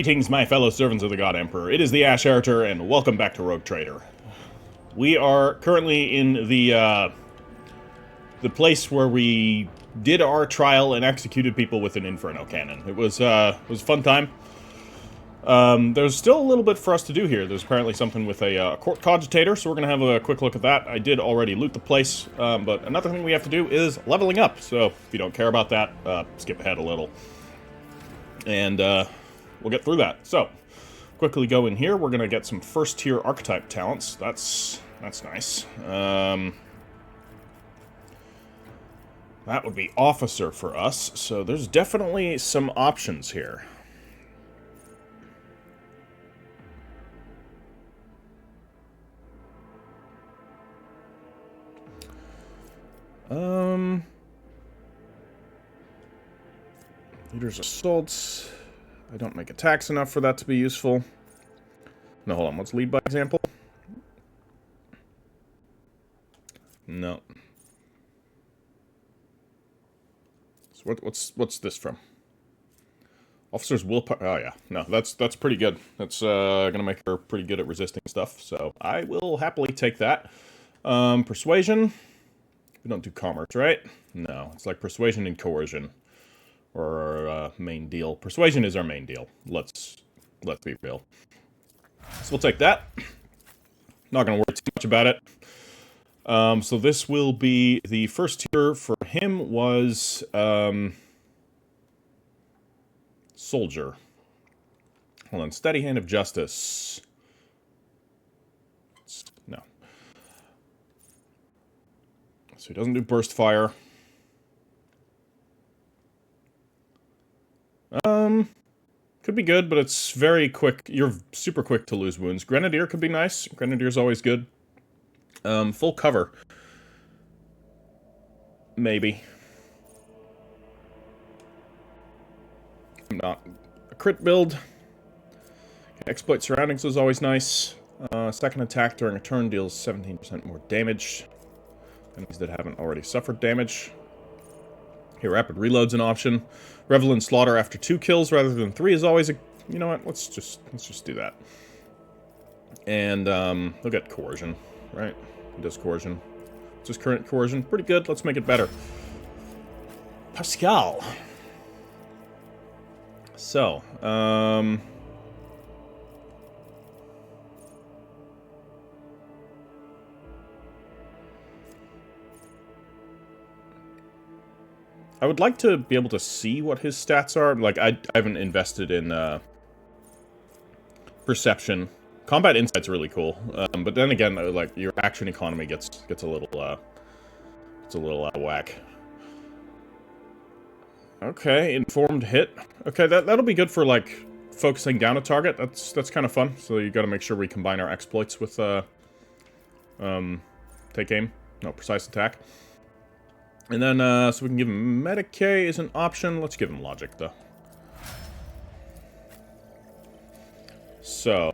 Greetings, my fellow servants of the God Emperor. It is the Ash Heritor, and welcome back to Rogue Trader. We are currently in the place where we did our trial and executed people with an Inferno Cannon. It was a fun time. There's still a little bit for us to do here. There's apparently something with a Court Cogitator, so we're going to have a quick look at that. I did already loot the place, but another thing we have to do is leveling up. So if you don't care about that, skip ahead a little. And we'll get through that. So, quickly go in here. We're going to get some first-tier archetype talents. That's nice. That would be officer for us. So there's definitely some options here. Leader's assaults. I don't make attacks enough for that to be useful. No, hold on. Let's lead by example. No. So what's this from? Officer's willpower. Oh yeah, no, that's pretty good. That's gonna make her pretty good at resisting stuff. So I will happily take that. Persuasion. We don't do commerce, right? No, it's like persuasion and coercion. Or our main deal. Persuasion is our main deal. Let's be real. So we'll take that. Not going to worry too much about it. So this will be the first tier for him was soldier. Hold on. Steady hand of justice. No. So he doesn't do burst fire. Could be good, but it's very quick. You're super quick to lose wounds. Grenadier could be nice. Grenadier's always good. Full cover. Maybe. Not a crit build. Exploit surroundings is always nice. Second attack during a turn deals 17% more damage. Enemies that haven't already suffered damage. Here, rapid reload's an option. Revel in slaughter after 2 kills rather than 3 is always a... You know what? Let's just do that. And look at coercion, right? It does coercion. Just current coercion. Pretty good. Let's make it better. Pascal. So, I would like to be able to see what his stats are. Like, I haven't invested in perception. Combat insight's really cool, but then again, like your action economy gets a little out of whack. Okay, informed hit. Okay, that'll be good for like focusing down a target. That's kind of fun. So you got to make sure we combine our exploits with take aim, no precise attack. And then, so we can give him Medicae is an option. Let's give him Logic, though. So,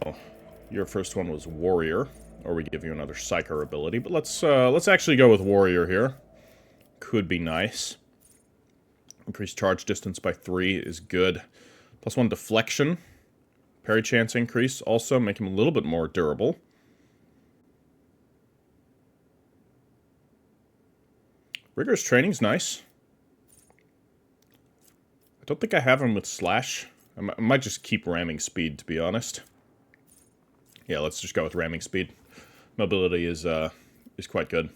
your first one was Warrior, or we give you another Psyker ability. But let's actually go with Warrior here. Could be nice. Increase charge distance by 3 is good. +1 deflection. Parry chance increase. Also make him a little bit more durable. Rigorous training's nice. I don't think I have him with Slash. I might just keep ramming speed, to be honest. Yeah, let's just go with ramming speed. Mobility is quite good.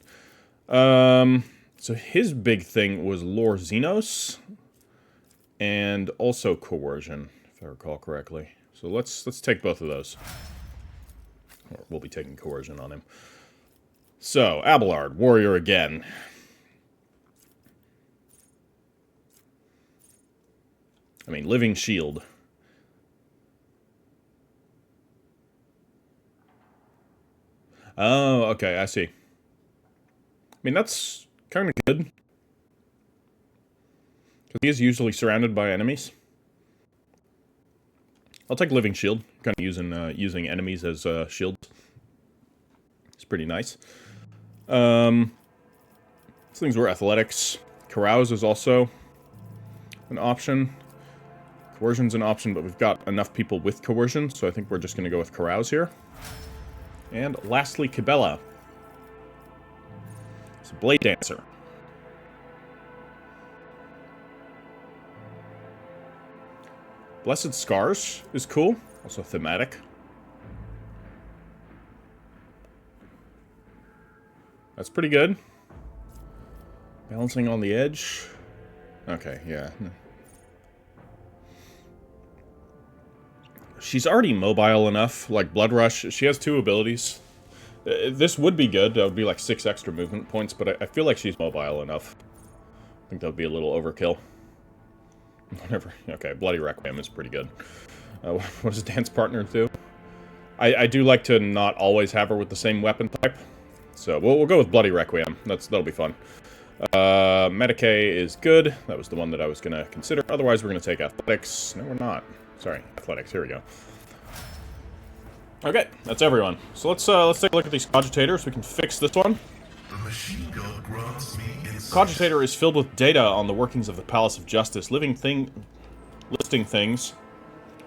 So his big thing was Lore Xenos, and also Coercion, if I recall correctly. So let's take both of those. Or we'll be taking Coercion on him. So, Abelard, Warrior again. I mean, Living Shield. Oh, okay, I see. I mean, that's kind of good. Because he is usually surrounded by enemies. I'll take Living Shield. Kind of using enemies as shields. It's pretty nice. These things were athletics. Carouse is also an option. Coercion's an option, but we've got enough people with coercion, so I think we're just going to go with carouse here. And lastly, Cabela. It's a blade dancer. Blessed Scars is cool. Also thematic. That's pretty good. Balancing on the edge. Okay, yeah. She's already mobile enough, like Blood Rush. She has 2 abilities. This would be good. That would be like 6 extra movement points, but I feel like she's mobile enough. I think that would be a little overkill. Whatever. Okay, Bloody Requiem is pretty good. What does Dance Partner do? I do like to not always have her with the same weapon type. So we'll go with Bloody Requiem. That'll be fun. Medicae is good. That was the one that I was going to consider. Otherwise, we're going to take Athletics. No, we're not. Sorry, Athletics. Here we go. Okay, that's everyone. So let's take a look at these cogitators. We can fix this one. The machine gun grants me insight. Cogitator is filled with data on the workings of the Palace of Justice, listing things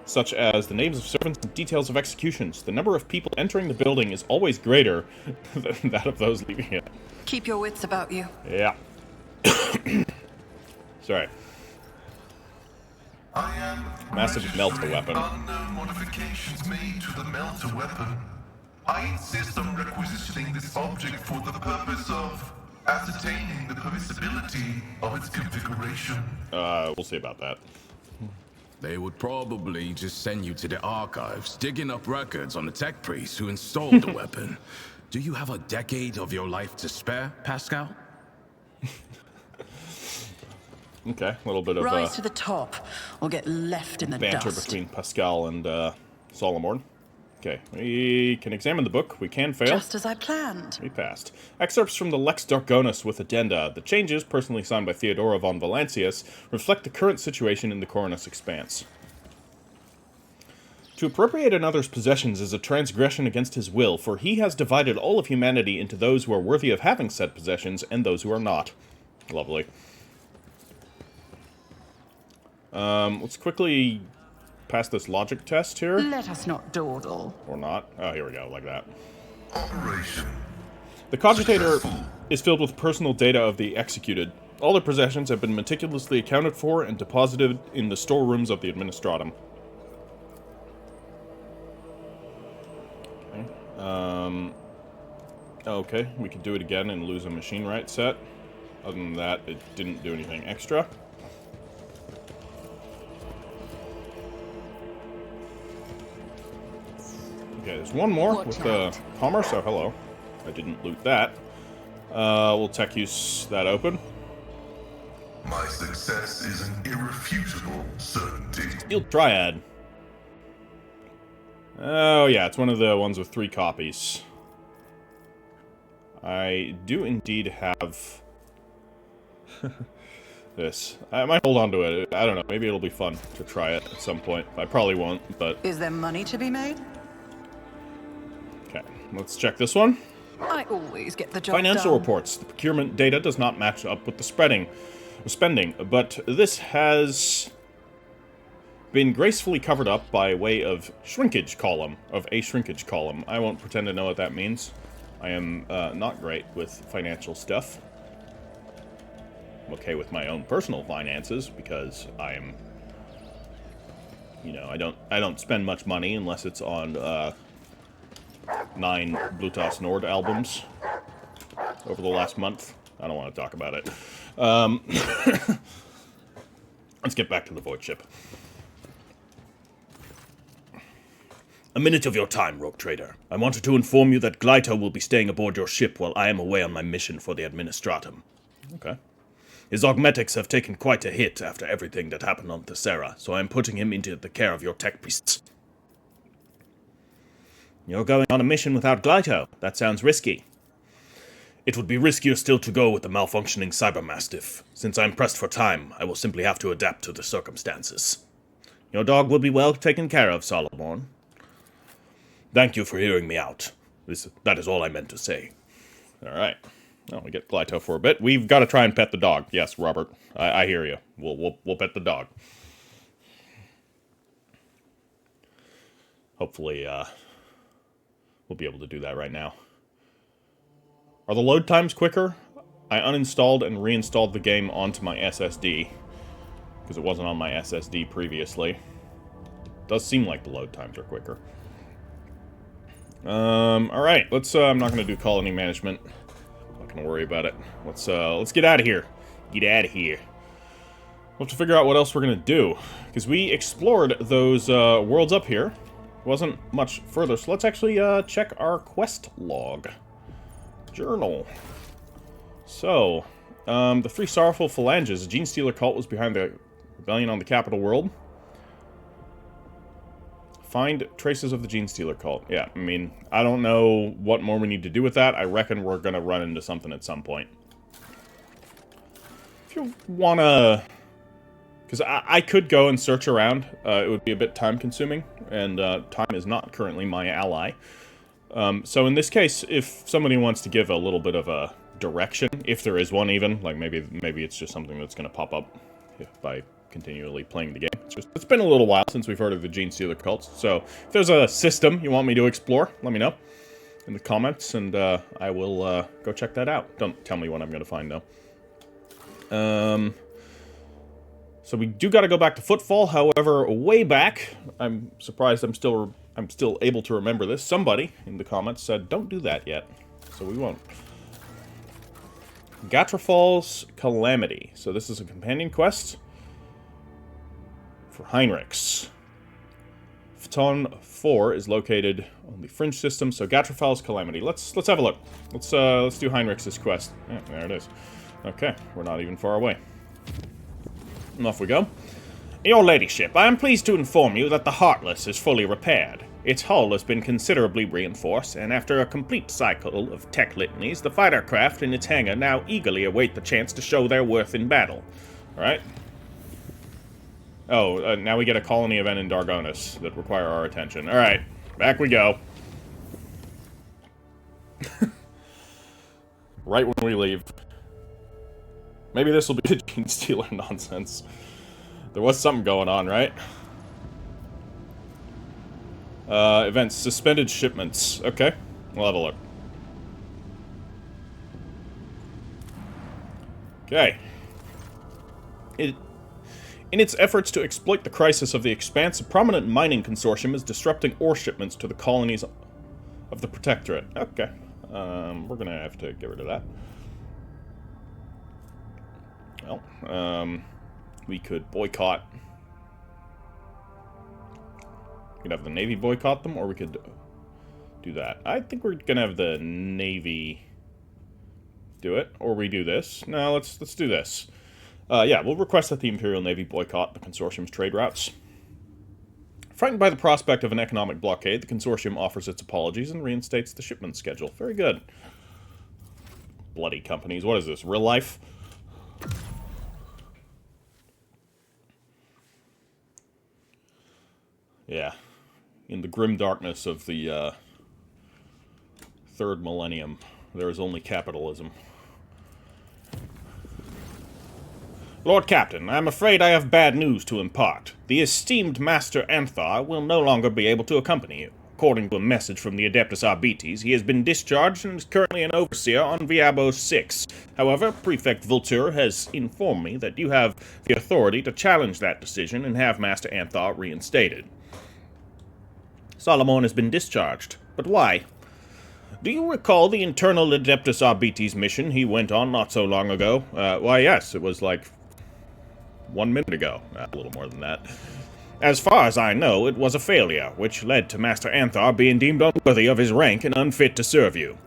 such as the names of servants and details of executions. The number of people entering the building is always greater than that of those leaving it. Keep your wits about you. Yeah. Sorry. I am Massive melter weapon. Unknown modifications made to the melter weapon. I insist on requisitioning this object for the purpose of ascertaining the permissibility of its configuration. We'll see about that. They would probably just send you to the archives, digging up records on the tech priest who installed the weapon. Do you have a decade of your life to spare, Pascal? Okay, a little bit of Rise to the top, or get left in the banter dust. between Pascal and Solomon. Okay, we can examine the book. We can fail. Just as I planned. We passed. Excerpts from the Lex Dargonus with addenda. The changes, personally signed by Theodora von Valancius, reflect the current situation in the Coronus Expanse. To appropriate another's possessions is a transgression against his will, for he has divided all of humanity into those who are worthy of having said possessions and those who are not. Lovely. Let's quickly pass this logic test here. Let us not dawdle. Or not. Oh, here we go, like that. Operation. The cogitator is filled with personal data of the executed. All their possessions have been meticulously accounted for and deposited in the storerooms of the administratum. Okay. Okay, we could do it again and lose a machine right set. Other than that, it didn't do anything extra. Okay, there's one more with the commerce. Oh, hello. I didn't loot that. We'll tech use that open. My success is an irrefutable certainty. Steel Triad. Oh, yeah, it's one of the ones with 3 copies. I do indeed have this. I might hold on to it. I don't know. Maybe it'll be fun to try it at some point. I probably won't, but... Is there money to be made? Okay, let's check this one. I always get the job Financial done. reports. The procurement data does not match up with the spending, but this has been gracefully covered up by way of a shrinkage column. I won't pretend to know what that means. I am not great with financial stuff. I'm okay with my own personal finances because I am, you know, I don't spend much money unless it's on 9 Blutas Nord albums over the last month. I don't want to talk about it. Let's get back to the void ship. A minute of your time, Rogue Trader. I wanted to inform you that Glyto will be staying aboard your ship while I am away on my mission for the Administratum. Okay. His augmetics have taken quite a hit after everything that happened on Thessera, so I am putting him into the care of your tech priests. You're going on a mission without Glyto. That sounds risky. It would be riskier still to go with the malfunctioning Cybermastiff. Since I'm pressed for time, I will simply have to adapt to the circumstances. Your dog will be well taken care of, Solomon. Thank you for hearing me out. That is all I meant to say. Alright. Well, we get Glyto for a bit. We've got to try and pet the dog. Yes, Robert. I hear you. We'll pet the dog. hopefully, we'll be able to do that right now. Are the load times quicker? I uninstalled and reinstalled the game onto my SSD, because it wasn't on my SSD previously. It does seem like the load times are quicker. Alright, let's, I'm not going to do colony management. I'm not going to worry about it. Let's get out of here. Get out of here. We'll have to figure out what else we're going to do, because we explored those, worlds up here. It wasn't much further, so let's actually, check our quest log. Journal. So, the Three Sorrowful Phalanges. A Gene Stealer cult was behind the rebellion on the capital world. Find traces of the Gene Stealer cult. Yeah, I mean, I don't know what more we need to do with that. I reckon we're gonna run into something at some point. If you wanna... Because I could go and search around. It would be a bit time-consuming, and time is not currently my ally. So in this case, if somebody wants to give a little bit of a direction, if there is one even, like maybe it's just something that's going to pop up by continually playing the game. It's been a little while since we've heard of the Gene Stealer cults, so if there's a system you want me to explore, let me know in the comments, and I will go check that out. Don't tell me what I'm going to find, though. So we do got to go back to Footfall. However, way back, I'm surprised I'm still able to remember this. Somebody in the comments said, don't do that yet. So we won't. Gatrafal's Calamity. So this is a companion quest for Heinrichs. Phaton 4 is located on the Fringe system, so Gatrafal's Calamity. Let's have a look. Let's do Heinrichs' quest. Yeah, there it is. Okay, we're not even far away. And off we go. Your Ladyship, I am pleased to inform you that the Heartless is fully repaired. Its hull has been considerably reinforced, and after a complete cycle of tech litanies, the fighter craft in its hangar now eagerly await the chance to show their worth in battle. Alright. Oh, now we get a colony event in Dargonis that require our attention. Alright, back we go. Right when we leave. Maybe this will be the Gene Stealer nonsense. There was something going on, right? Events. Suspended shipments. Okay. We'll have a look. Okay. In its efforts to exploit the crisis of the Expanse, a prominent mining consortium is disrupting ore shipments to the colonies of the Protectorate. Okay. We're gonna have to get rid of that. Well, we could boycott. We could have the Navy boycott them, or we could do that. I think we're gonna have the Navy do it, or we do this. No, let's do this. Yeah, we'll request that the Imperial Navy boycott the consortium's trade routes. Frightened by the prospect of an economic blockade, the consortium offers its apologies and reinstates the shipment schedule. Very good. Bloody companies. What is this, real life? Yeah. In the grim darkness of the, third millennium, there is only capitalism. Lord Captain, I am afraid I have bad news to impart. The esteemed Master Anthar will no longer be able to accompany you. According to a message from the Adeptus Arbites, he has been discharged and is currently an overseer on Viabo 6. However, Prefect Vulture has informed me that you have the authority to challenge that decision and have Master Anthar reinstated. Solomon has been discharged. But why? Do you recall the internal Adeptus Arbites mission he went on not so long ago? Why, yes, it was like 1 minute ago. A little more than that. As far as I know, it was a failure, which led to Master Anthar being deemed unworthy of his rank and unfit to serve you.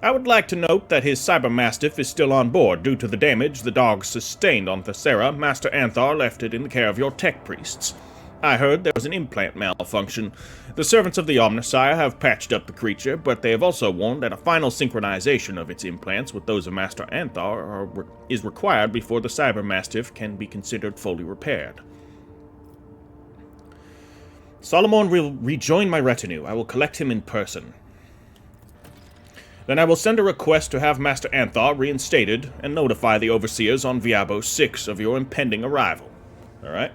I would like to note that his Cybermastiff is still on board due to the damage the dog sustained on Thessera. Master Anthar left it in the care of your tech priests. I heard there was an implant malfunction. The servants of the Omnissiah have patched up the creature, but they have also warned that a final synchronization of its implants with those of Master Anthar is required before the Cybermastiff can be considered fully repaired. Solomon will rejoin my retinue. I will collect him in person. Then I will send a request to have Master Anthar reinstated and notify the overseers on Viabo 6 of your impending arrival. Alright.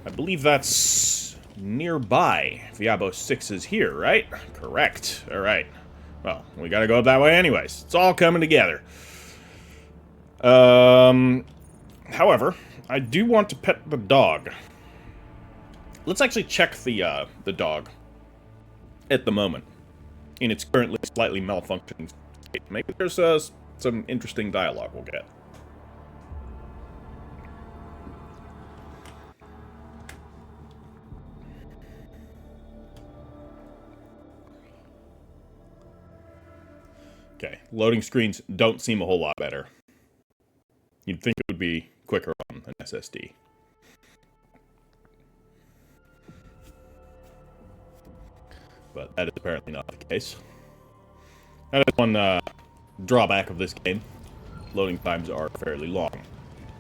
I believe that's nearby. Viabo 6 is here, right? Correct. Alright. Well, we gotta go up that way anyways. It's all coming together. However, I do want to pet the dog. Let's actually check the dog at the moment in its currently slightly malfunctioning state. Maybe there's some interesting dialogue we'll get. Okay, loading screens don't seem a whole lot better. You'd think it would be quicker on an SSD. But that is apparently not the case. That is one drawback of this game. Loading times are fairly long.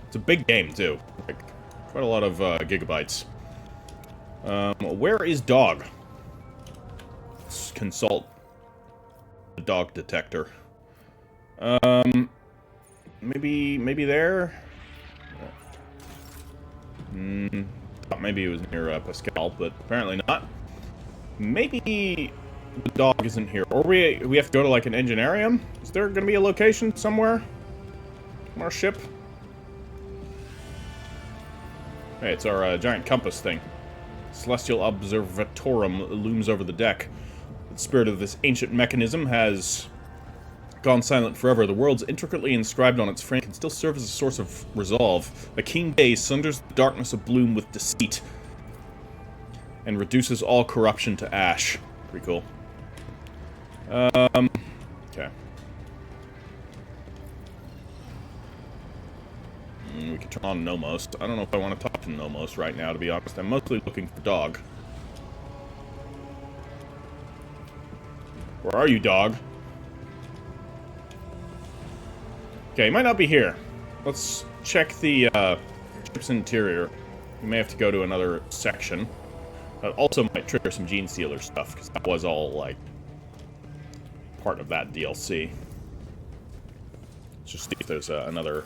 It's a big game, too. Like, quite a lot of gigabytes. Where is dog? Let's consult the dog detector. Maybe there? Thought maybe it was near Pascal, but apparently not. Maybe the dog isn't here. Or we have to go to, like, an engineerium? Is there gonna be a location somewhere on our ship? Hey, it's our giant compass thing. Celestial Observatorum looms over the deck. The spirit of this ancient mechanism has gone silent forever. The worlds intricately inscribed on its frame can still serve as a source of resolve. A keen gaze sunders the darkness of bloom with deceit and reduces all corruption to ash. Pretty cool. Okay. We can turn on Nomos. I don't know if I want to talk to Nomos right now, to be honest. I'm mostly looking for dog. Where are you, dog? Okay, he might not be here. Let's check the ship's interior. We may have to go to another section. That also might trigger some Gene Stealer stuff, because that was all, like, part of that DLC. Let's just see if there's another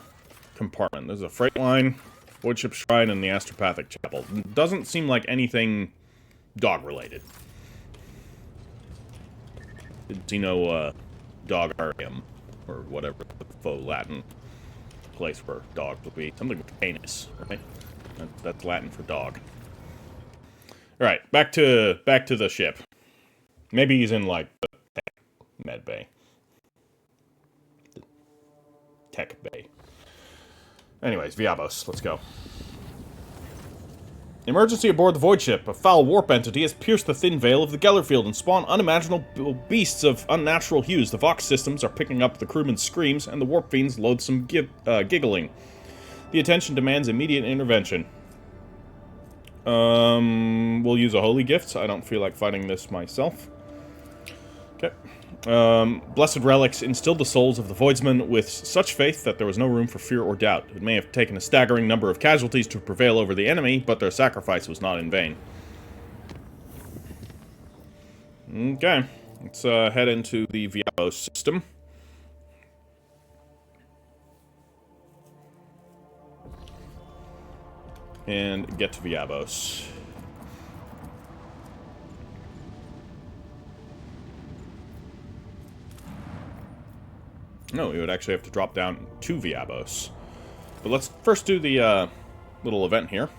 compartment. There's a freight line, Void Ship Shrine, and the Astropathic Chapel. Doesn't seem like anything dog-related. Didn't see no dogarium, or whatever the faux Latin place where dog would be. Something with canis, right? That's Latin for dog. Alright, back to the ship. Maybe he's in, like, the tech med bay. The tech bay. Anyways, Viabos, let's go. Emergency aboard the Void Ship. A foul warp entity has pierced the thin veil of the Gellerfield and spawned unimaginable beasts of unnatural hues. The Vox systems are picking up the crewmen's screams, and the warp fiend's loathsome giggling. The attention demands immediate intervention. We'll use a holy gift. I don't feel like fighting this myself. Okay. Blessed relics instilled the souls of the Voidsmen with such faith that there was no room for fear or doubt. It may have taken a staggering number of casualties to prevail over the enemy, but their sacrifice was not in vain. Okay. Let's head into the Viabo system. And get to Viabos. No, we would actually have to drop down to Viabos. But let's first do the little event here.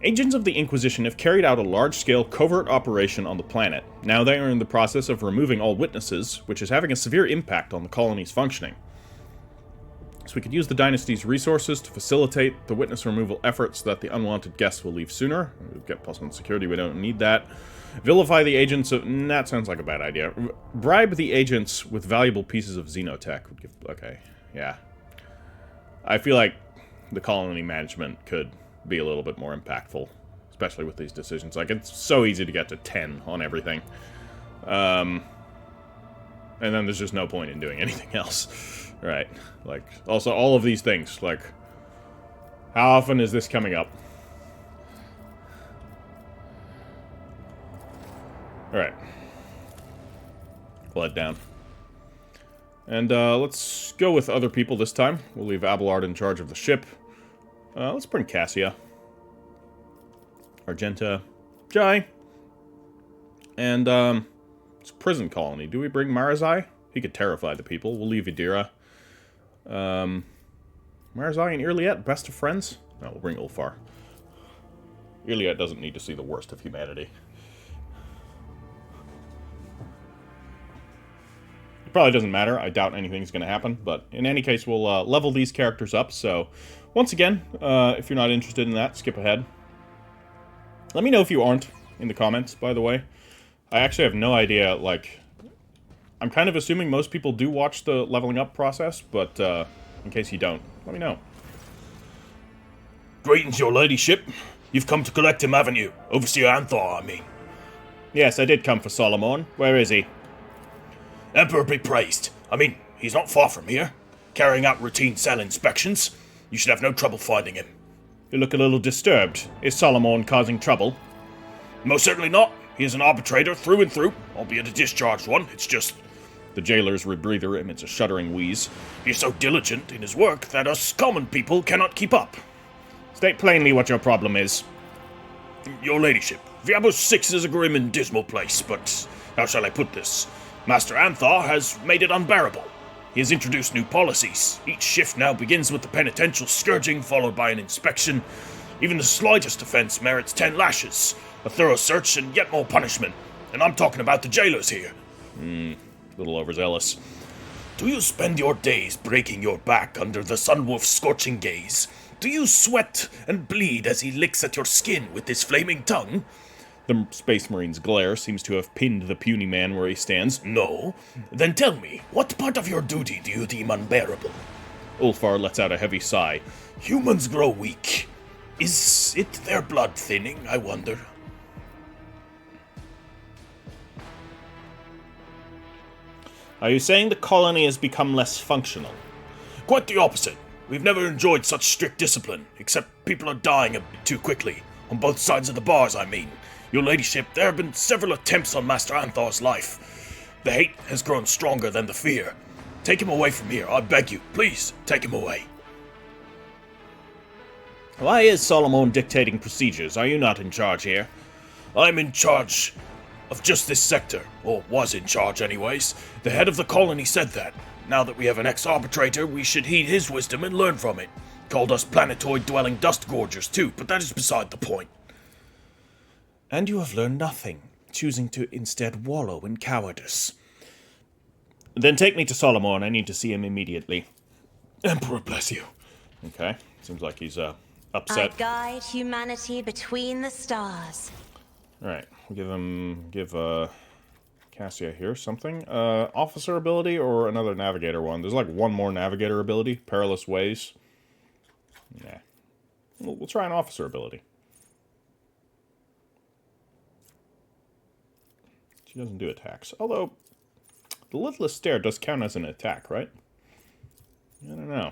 Agents of the Inquisition have carried out a large-scale covert operation on the planet. Now they are in the process of removing all witnesses, which is having a severe impact on the colony's functioning. So we could use the Dynasty's resources to facilitate the witness removal efforts so that the unwanted guests will leave sooner. We'll get +1 security, we don't need that. Vilify the agents of... that sounds like a bad idea. Bribe the agents with valuable pieces of xenotech. Would give, okay, yeah. I feel like the colony management could be a little bit more impactful, especially with these decisions. Like, it's so easy to get to 10 on everything. And then there's just no point in doing anything else. Right. Like, also, all of these things, like, how often is this coming up? Alright. Let down. And, let's go with other people this time. We'll leave Abelard in charge of the ship. Let's bring Cassia. Argenta. Jai. And, it's a prison colony. Do we bring Marazai? He could terrify the people. We'll leave Idira. Marazai and Irliet, best of friends? No, we'll bring Ulfar. Irliet doesn't need to see the worst of humanity. It probably doesn't matter. I doubt anything's going to happen. But in any case, we'll level these characters up. So, once again, if you're not interested in that, skip ahead. Let me know if you aren't in the comments, by the way. I actually have no idea, like... I'm kind of assuming most people do watch the leveling up process, but in case you don't, let me know. Greetings, your ladyship. You've come to collect him, haven't you? Overseer Anthar, I mean. Yes, I did come for Solomon. Where is he? Emperor be praised. I mean, he's not far from here, carrying out routine cell inspections. You should have no trouble finding him. You look a little disturbed. Is Solomon causing trouble? Most certainly not. He is an arbitrator through and through, albeit a discharged one. It's just... The jailer's rebreather emits a shuddering wheeze. He's so diligent in his work that us common people cannot keep up. State plainly what your problem is. Your ladyship, Viabos 6 is a grim and dismal place, but how shall I put this? Master Anthar has made it unbearable. He has introduced new policies. Each shift now begins with the penitential scourging, followed by an inspection. Even the slightest offense merits 10 lashes, a thorough search, and yet more punishment. And I'm talking about the jailers here. A little overzealous. Do you spend your days breaking your back under the Sunwolf's scorching gaze? Do you sweat and bleed as he licks at your skin with his flaming tongue? The Space Marine's glare seems to have pinned the puny man where he stands. No? Then tell me, what part of your duty do you deem unbearable? Ulfar lets out a heavy sigh. Humans grow weak. Is it their blood thinning, I wonder? Are you saying the colony has become less functional? Quite the opposite. We've never enjoyed such strict discipline, except people are dying a bit too quickly. On both sides of the bars, I mean. Your ladyship, there have been several attempts on Master Anthar's life. The hate has grown stronger than the fear. Take him away from here, I beg you. Please, take him away. Why is Solomon dictating procedures? Are you not in charge here? I'm in charge of just this sector, or was in charge anyways. The head of the colony said that. Now that we have an ex-arbitrator, we should heed his wisdom and learn from it. Called us planetoid-dwelling dust gorgers too, but that is beside the point. And you have learned nothing, choosing to instead wallow in cowardice. Then take me to Solomon. I need to see him immediately. Emperor bless you. Okay, seems like he's upset. I guide humanity between the stars. Alright, we'll give Cassia here something. Officer ability or another navigator one? There's like one more navigator ability. Perilous Ways. Yeah. We'll try an officer ability. She doesn't do attacks. Although, the Lidless Stare does count as an attack, right? I don't know.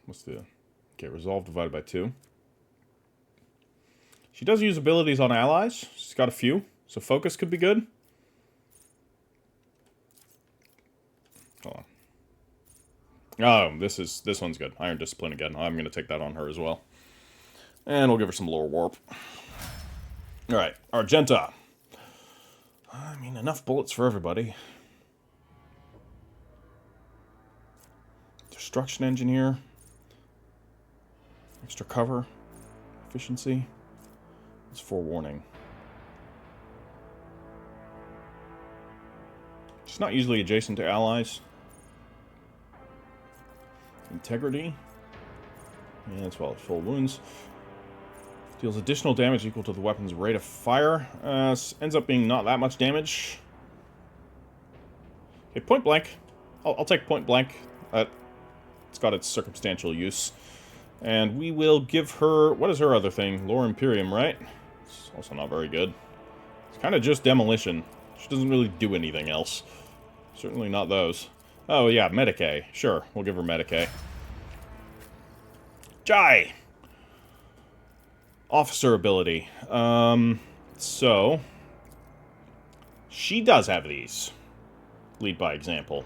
What's the... Okay, resolve divided by 2. She does use abilities on allies. She's got a few, so focus could be good. Hold on. Oh, this one's good. Iron Discipline again. I'm going to take that on her as well. And we'll give her some lore warp. Alright, Argenta. I mean, enough bullets for everybody. Destruction Engineer. Extra cover. Efficiency. It's forewarning. She's not usually adjacent to allies. Integrity. And as well as full wounds. Deals additional damage equal to the weapon's rate of fire. Ends up being not that much damage. Okay, point blank. I'll take point blank. It's got its circumstantial use. And we will give her... What is her other thing? Lore Imperium, right? It's also not very good. It's kind of just demolition. She doesn't really do anything else. Certainly not those. Oh, yeah, Medicae. Sure, we'll give her Medicae. Jai! Officer ability. So... She does have these. Lead by example.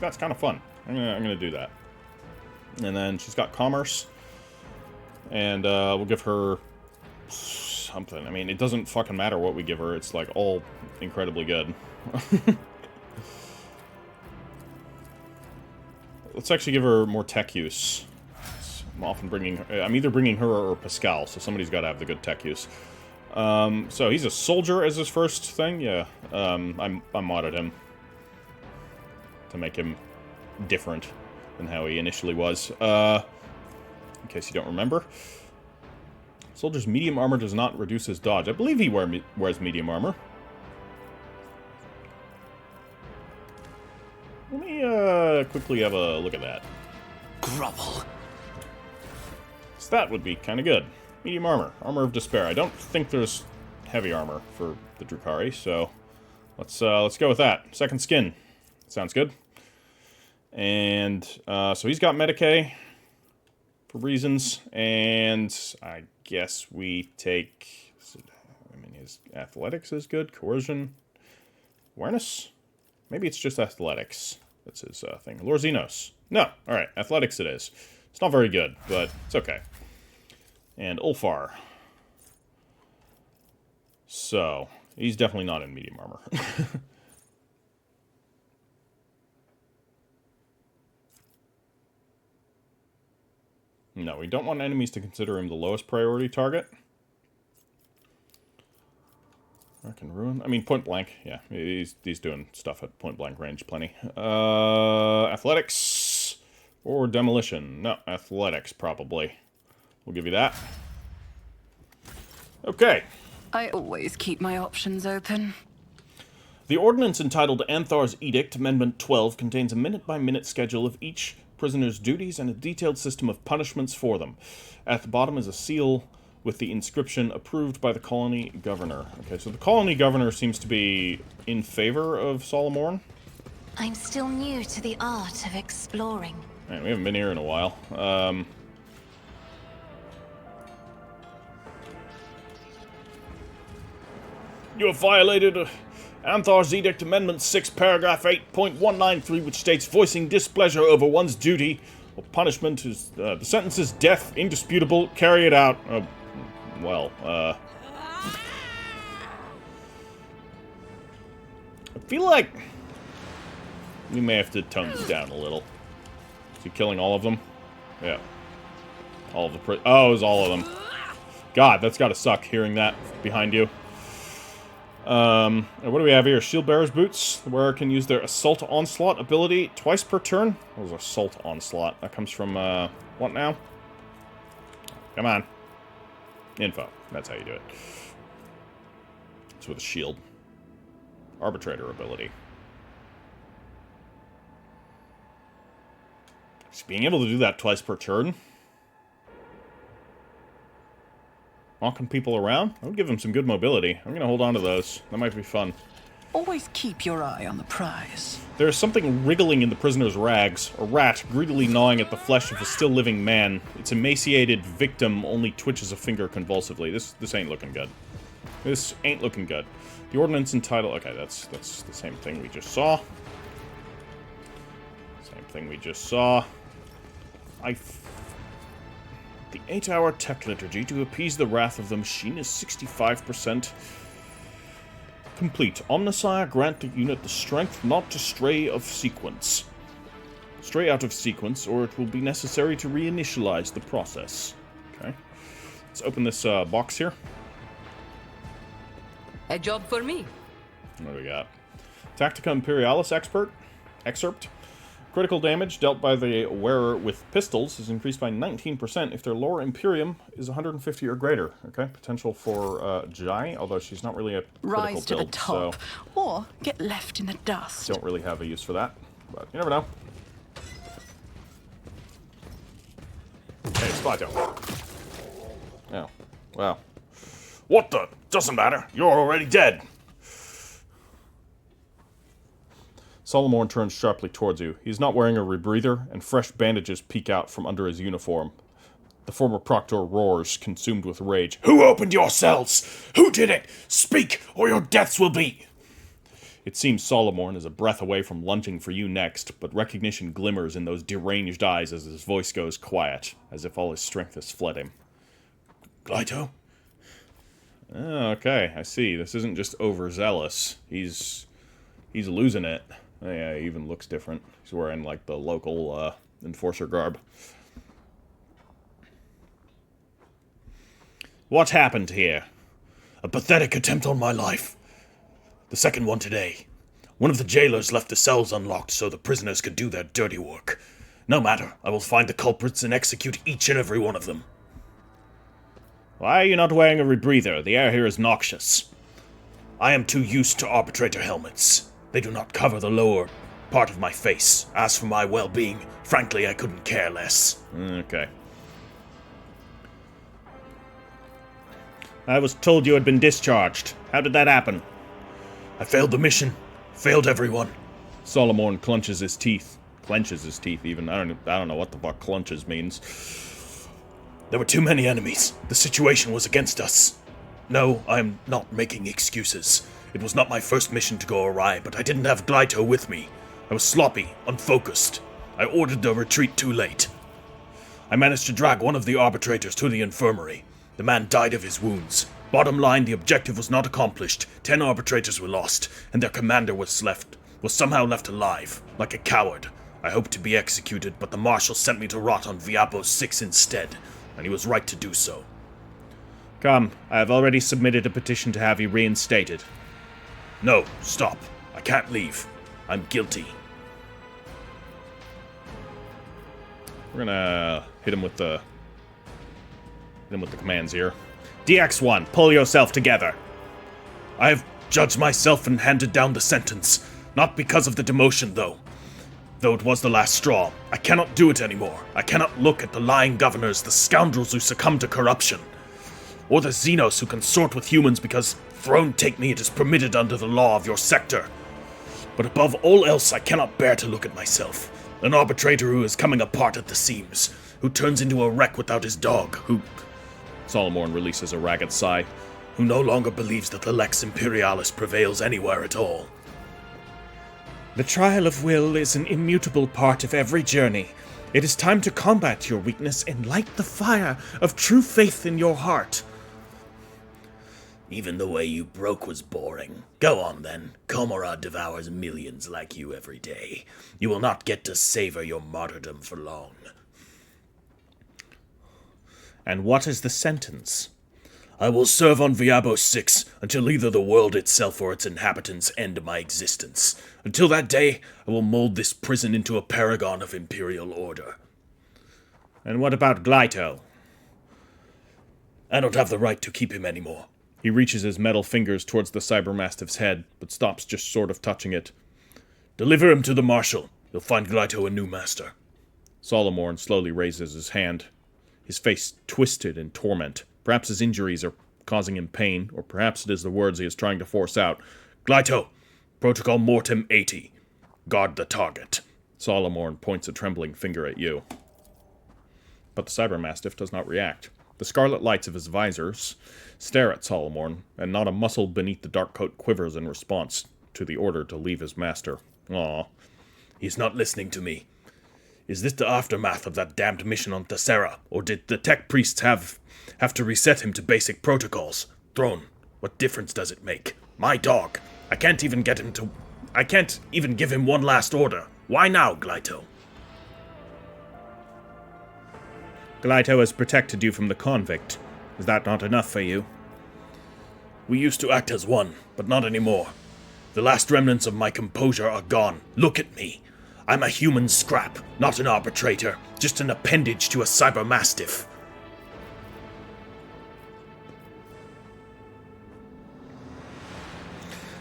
that's kind of fun. I'm gonna do that. And then she's got commerce. And we'll give her something. I mean, it doesn't fucking matter what we give her. It's like all incredibly good. Let's actually give her more tech use. I'm either bringing her or Pascal, so somebody's got to have the good tech use. So he's a soldier as his first thing. Yeah, I modded him to make him different than how he initially was. In case you don't remember. Soldier's medium armor does not reduce his dodge. I believe he wears medium armor. Let me quickly have a look at that. Grovel. So that would be kind of good. Medium armor. Armor of Despair. I don't think there's heavy armor for the Drukhari, so let's go with that. Second skin. Sounds good. And so he's got Medicae for reasons, and I guess we take... I mean, his athletics is good. Coercion. Awareness? Maybe it's just athletics. That's his thing. Lorzinos. No. Alright, athletics it is. It's not very good, but it's okay. And Ulfar. So, he's definitely not in medium armor. No, we don't want enemies to consider him the lowest priority target. Wreck and ruin. I mean, point blank. Yeah, he's doing stuff at point blank range plenty. Athletics or demolition? No, athletics probably. We'll give you that. Okay. I always keep my options open. The ordinance entitled Anthar's Edict, Amendment 12, contains a minute-by-minute schedule of each prisoner's duties and a detailed system of punishments for them. At the bottom is a seal with the inscription approved by the colony governor. Okay, so the colony governor seems to be in favor of Solomorn. I'm still new to the art of exploring. Man, we haven't been here in a while. You have violated Anthar's Edict Amendment 6, paragraph 8.193, which states voicing displeasure over one's duty or punishment is... the sentence is death, indisputable, carry it out. I feel like we may have to tone this down a little. Is he killing all of them? Yeah. All of the oh, it was all of them. God, that's gotta suck, hearing that behind you. What do we have here? Shield Bearer's Boots. The wearer can use their Assault Onslaught ability twice per turn. What was Assault Onslaught? That comes from, what now? Come on. Info. That's how you do it. It's with a shield. Arbitrator ability. Just being able to do that twice per turn. Knocking people around? I would give him some good mobility. I'm gonna hold on to those. That might be fun. Always keep your eye on the prize. There is something wriggling in the prisoner's rags. A rat greedily gnawing at the flesh of a still-living man. Its emaciated victim only twitches a finger convulsively. This ain't looking good. This ain't looking good. The ordinance entitled... Okay, that's the same thing we just saw. Same thing we just saw. The 8-hour tech liturgy to appease the wrath of the machine is 65% complete. Omnisire grant the unit the strength not to stray out of sequence, or it will be necessary to reinitialize the process. Okay. Let's open this box here. A job for me. What do we got? Tactica Imperialis excerpt. Critical damage dealt by the wearer with pistols is increased by 19% if their lore Imperium is 150 or greater. Okay, potential for Jai, although she's not really a critical Rise to build, the top, so or get left in the dust. don't really have a use for that, but you never know. Hey, Splato. Oh, wow. What the? Doesn't matter. You're already dead. Solomon turns sharply towards you. He's not wearing a rebreather, and fresh bandages peek out from under his uniform. The former proctor roars, consumed with rage. Who opened your cells? Who did it? Speak, or your deaths will be... It seems Solomon is a breath away from lunging for you next, but recognition glimmers in those deranged eyes as his voice goes quiet, as if all his strength has fled him. Glyto? Oh, okay, I see. This isn't just overzealous. He's losing it. Oh, yeah, he even looks different. He's wearing, like, the local, enforcer garb. What happened here? A pathetic attempt on my life. The second one today. One of the jailers left the cells unlocked so the prisoners could do their dirty work. No matter, I will find the culprits and execute each and every one of them. Why are you not wearing a rebreather? The air here is noxious. I am too used to arbitrator helmets. They do not cover the lower part of my face. As for my well-being, frankly, I couldn't care less. Okay. I was told you had been discharged. How did that happen? I failed the mission. Failed everyone. Solomon clenches his teeth. Clenches his teeth, even. I don't know what the fuck clenches means. There were too many enemies. The situation was against us. No, I am not making excuses. It was not my first mission to go awry, but I didn't have Glyto with me. I was sloppy, unfocused. I ordered the retreat too late. I managed to drag one of the arbitrators to the infirmary. The man died of his wounds. Bottom line, the objective was not accomplished. 10 arbitrators were lost, and their commander was somehow left alive, like a coward. I hoped to be executed, but the marshal sent me to rot on Viapo 6 instead, and he was right to do so. Come, I have already submitted a petition to have you reinstated. No, stop. I can't leave. I'm guilty. We're gonna hit him with the commands here. DX1, pull yourself together. I have judged myself and handed down the sentence. Not because of the demotion, though. Though it was the last straw. I cannot do it anymore. I cannot look at the lying governors, the scoundrels who succumb to corruption. Or the Xenos who consort with humans because, throne take me, it is permitted under the law of your sector. But above all else, I cannot bear to look at myself. An arbitrator who is coming apart at the seams. Who turns into a wreck without his dog. Who... Solomon releases a ragged sigh. Who no longer believes that the Lex Imperialis prevails anywhere at all. The trial of will is an immutable part of every journey. It is time to combat your weakness and light the fire of true faith in your heart. Even the way you broke was boring. Go on then. Komorad devours millions like you every day. You will not get to savor your martyrdom for long. And what is the sentence? I will serve on Viabo 6 until either the world itself or its inhabitants end my existence. Until that day, I will mold this prison into a paragon of imperial order. And what about Glyto? I don't have the right to keep him anymore. He reaches his metal fingers towards the cybermastiff's head, but stops just sort of touching it. Deliver him to the marshal. You'll find Glyto a new master. Solomon slowly raises his hand, his face twisted in torment. Perhaps his injuries are causing him pain, or perhaps it is the words he is trying to force out. Glyto, Protocol Mortem 80. Guard the target. Solomon points a trembling finger at you. But the cybermastiff does not react. The scarlet lights of his visors stare at Solomon, and not a muscle beneath the dark coat quivers in response to the order to leave his master. Aw. He's not listening to me. Is this the aftermath of that damned mission on Thessera, or did the tech priests have to reset him to basic protocols? Throne, what difference does it make? My dog. I can't even give him one last order. Why now, Glyto? Glyto has protected you from the convict. Is that not enough for you? We used to act as one, but not anymore. The last remnants of my composure are gone. Look at me. I'm a human scrap, not an arbitrator, just an appendage to a cybermastiff.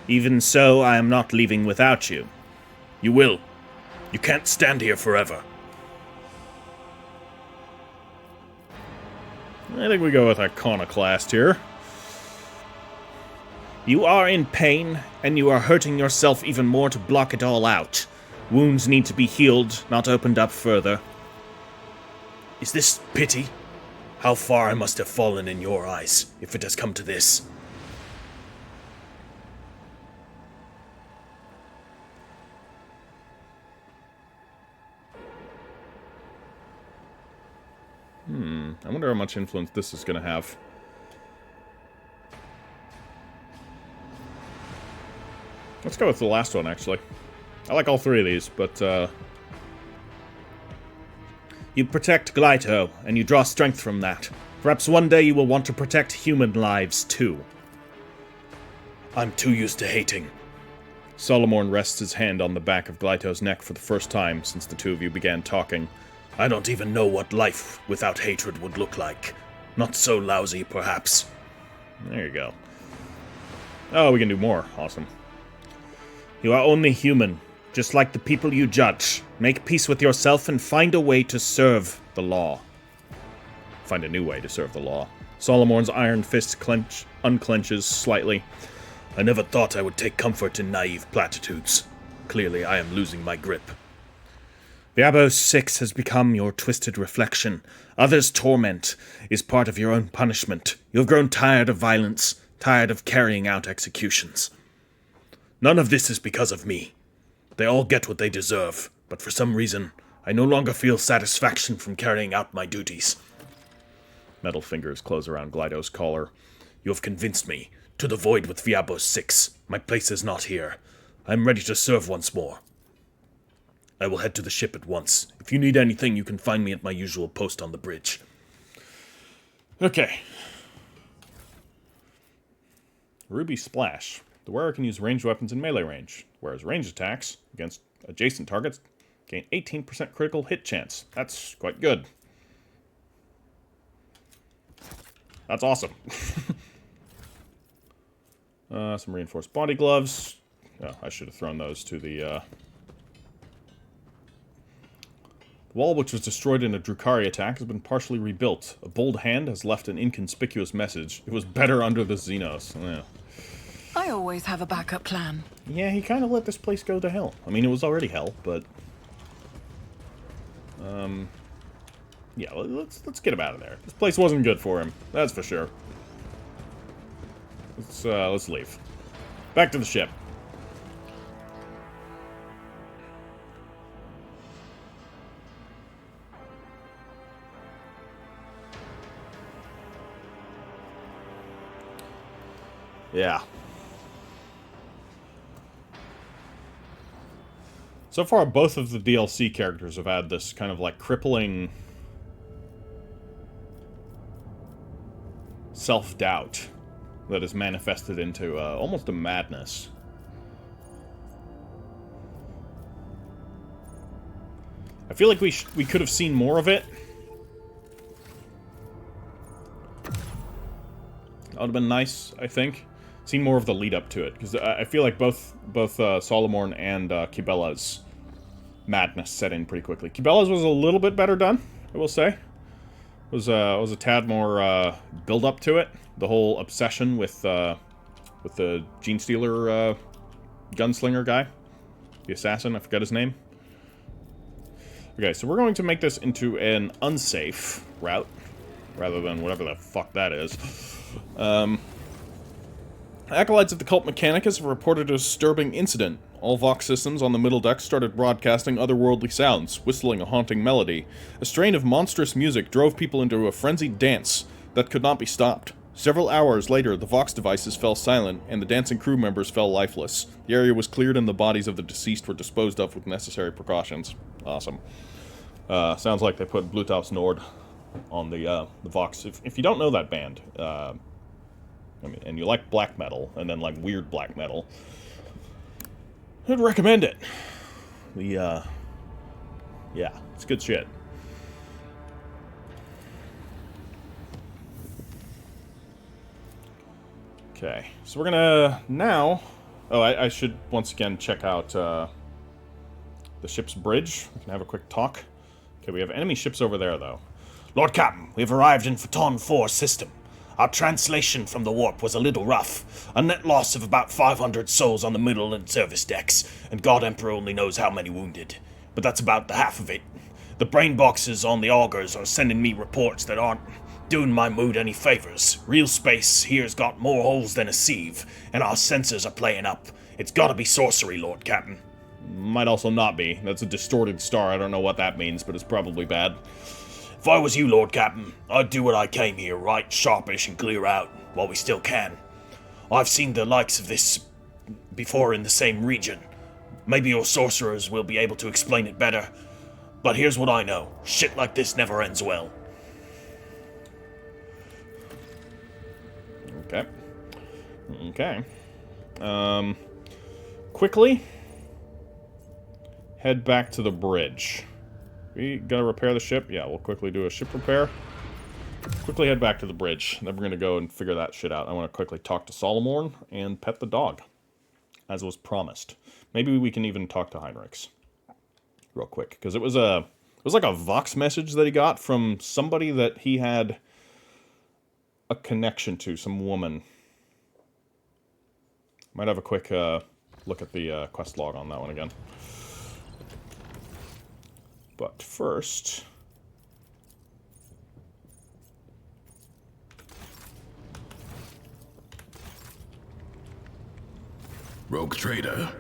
Even so, I am not leaving without you. You will. You can't stand here forever. I think we go with Iconoclast here. You are in pain, and you are hurting yourself even more to block it all out. Wounds need to be healed, not opened up further. Is this pity? How far I must have fallen in your eyes, if it has come to this. I wonder how much influence this is going to have. Let's go with the last one, actually. I like all three of these, but, You protect Glyto, and you draw strength from that. Perhaps one day you will want to protect human lives, too. I'm too used to hating. Solomon rests his hand on the back of Glyto's neck for the first time since the two of you began talking. I don't even know what life without hatred would look like. Not so lousy, perhaps. There you go. Oh, we can do more. Awesome. You are only human, just like the people you judge. Make peace with yourself and find a way to serve the law. Find a new way to serve the law. Solomon's iron fist unclenches slightly. I never thought I would take comfort in naive platitudes. Clearly, I am losing my grip. Diablo 6 has become your twisted reflection. Others' torment is part of your own punishment. You have grown tired of violence, tired of carrying out executions. None of this is because of me. They all get what they deserve, but for some reason, I no longer feel satisfaction from carrying out my duties. Metal fingers close around Glyto's collar. You have convinced me. To the void with Diablo 6. My place is not here. I am ready to serve once more. I will head to the ship at once. If you need anything, you can find me at my usual post on the bridge. Okay. Ruby Splash. The wearer can use ranged weapons in melee range, whereas ranged attacks against adjacent targets gain 18% critical hit chance. That's quite good. That's awesome. Some reinforced body gloves. Oh, I should have thrown those to the wall, which was destroyed in a Drukhari attack, has been partially rebuilt. A bold hand has left an inconspicuous message. It was better under the Xenos. Yeah. I always have a backup plan. Yeah, he kind of let this place go to hell. I mean, it was already hell, but... yeah, let's get him out of there. This place wasn't good for him. That's for sure. Let's leave. Back to the ship. Yeah. So far, both of the DLC characters have had this kind of, like, crippling self-doubt that is manifested into almost a madness. I feel like we could have seen more of it. That would have been nice, I think. Seen more of the lead up to it, because I feel like both Solomon and Kibella's madness set in pretty quickly. Kibella's was a little bit better done, I will say. Was a tad more build up to it. The whole obsession with the Gene Stealer gunslinger guy, the assassin. I forgot his name. Okay, so we're going to make this into an unsafe route, rather than whatever the fuck that is. Acolytes of the Cult Mechanicus have reported a disturbing incident. All Vox systems on the middle deck started broadcasting otherworldly sounds, whistling a haunting melody. A strain of monstrous music drove people into a frenzied dance that could not be stopped. Several hours later, the Vox devices fell silent, and the dancing crew members fell lifeless. The area was cleared and the bodies of the deceased were disposed of with necessary precautions. Awesome. Sounds like they put Bluetooth Nord on the Vox. If you don't know that band, I mean, and you like black metal, and then like weird black metal, I'd recommend it. Yeah, it's good shit. Okay, so we're gonna now... Oh, I should once again check out the ship's bridge. We can have a quick talk. Okay, we have enemy ships over there, though. Lord Captain, we have arrived in Photon 4 system. Our translation from the warp was a little rough. A net loss of about 500 souls on the middle and service decks, and God Emperor only knows how many wounded. But that's about the half of it. The brain boxes on the augers are sending me reports that aren't doing my mood any favors. Real space here's got more holes than a sieve, and our sensors are playing up. It's gotta be sorcery, Lord Captain. Might also not be. That's a distorted star. I don't know what that means, but it's probably bad. If I was you, Lord Captain, I'd do what I came here, right sharpish and clear out, while we still can. I've seen the likes of this before in the same region. Maybe your sorcerers will be able to explain it better. But here's what I know. Shit like this never ends well. Okay. Okay. Quickly head back to the bridge. We gotta repair the ship? Yeah, we'll quickly do a ship repair. Quickly head back to the bridge. Then we're gonna go and figure that shit out. I want to quickly talk to Solomon and pet the dog, as was promised. Maybe we can even talk to Heinrichs real quick, because it was like a Vox message that he got from somebody that he had a connection to, some woman. Might have a quick look at the quest log on that one again. But first, Rogue trader.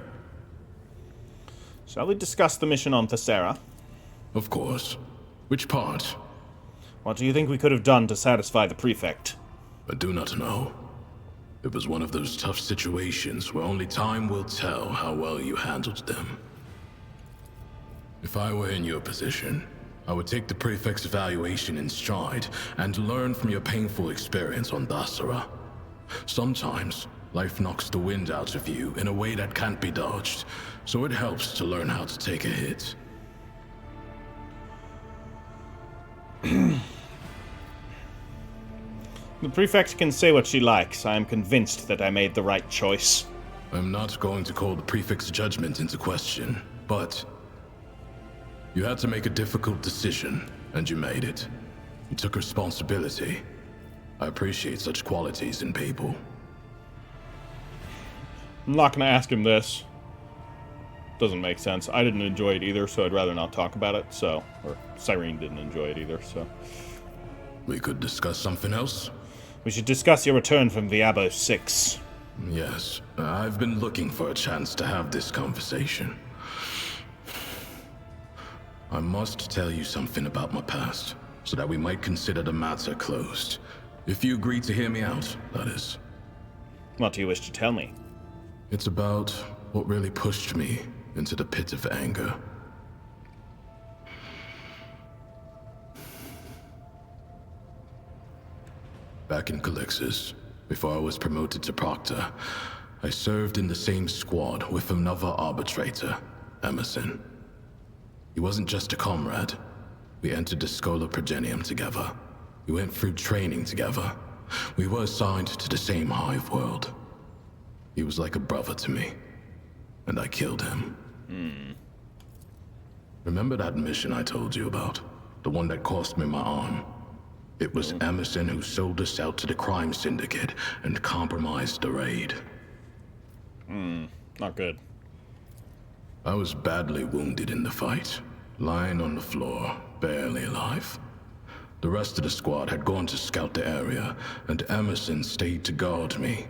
shall we discuss the mission on Thessera? Of course. Which part? What do you think we could have done to satisfy the Prefect? I do not know. It was one of those tough situations where only time will tell how well you handled them. If I were in your position, I would take the Prefect's evaluation in stride and learn from your painful experience on Thessera. Sometimes, life knocks the wind out of you in a way that can't be dodged, so it helps to learn how to take a hit. The Prefect can say what she likes. I am convinced that I made the right choice. I'm not going to call the Prefect's judgment into question, but you had to make a difficult decision, and you made it. You took responsibility. I appreciate such qualities in people. I'm not going to ask him this. Doesn't make sense. I didn't enjoy it either, so I'd rather not talk about it, so... Or Cyrene didn't enjoy it either, so... We could discuss something else? We should discuss your return from Viabo 6. Yes, I've been looking for a chance to have this conversation. I must tell you something about my past, so that we might consider the matter closed. If you agree to hear me out, that is. What do you wish to tell me? It's about what really pushed me into the pit of anger. Back in Calixis, before I was promoted to Proctor, I served in the same squad with another arbitrator, Emerson. He wasn't just a comrade. We entered the Schola Progenium together. We went through training together. We were assigned to the same hive world. He was like a brother to me, and I killed him. Remember that mission I told you about? The one that cost me my arm? It was Emerson who sold us out to the crime syndicate and compromised the raid. Not good. I was badly wounded in the fight, lying on the floor, barely alive. The rest of the squad had gone to scout the area, and Emerson stayed to guard me.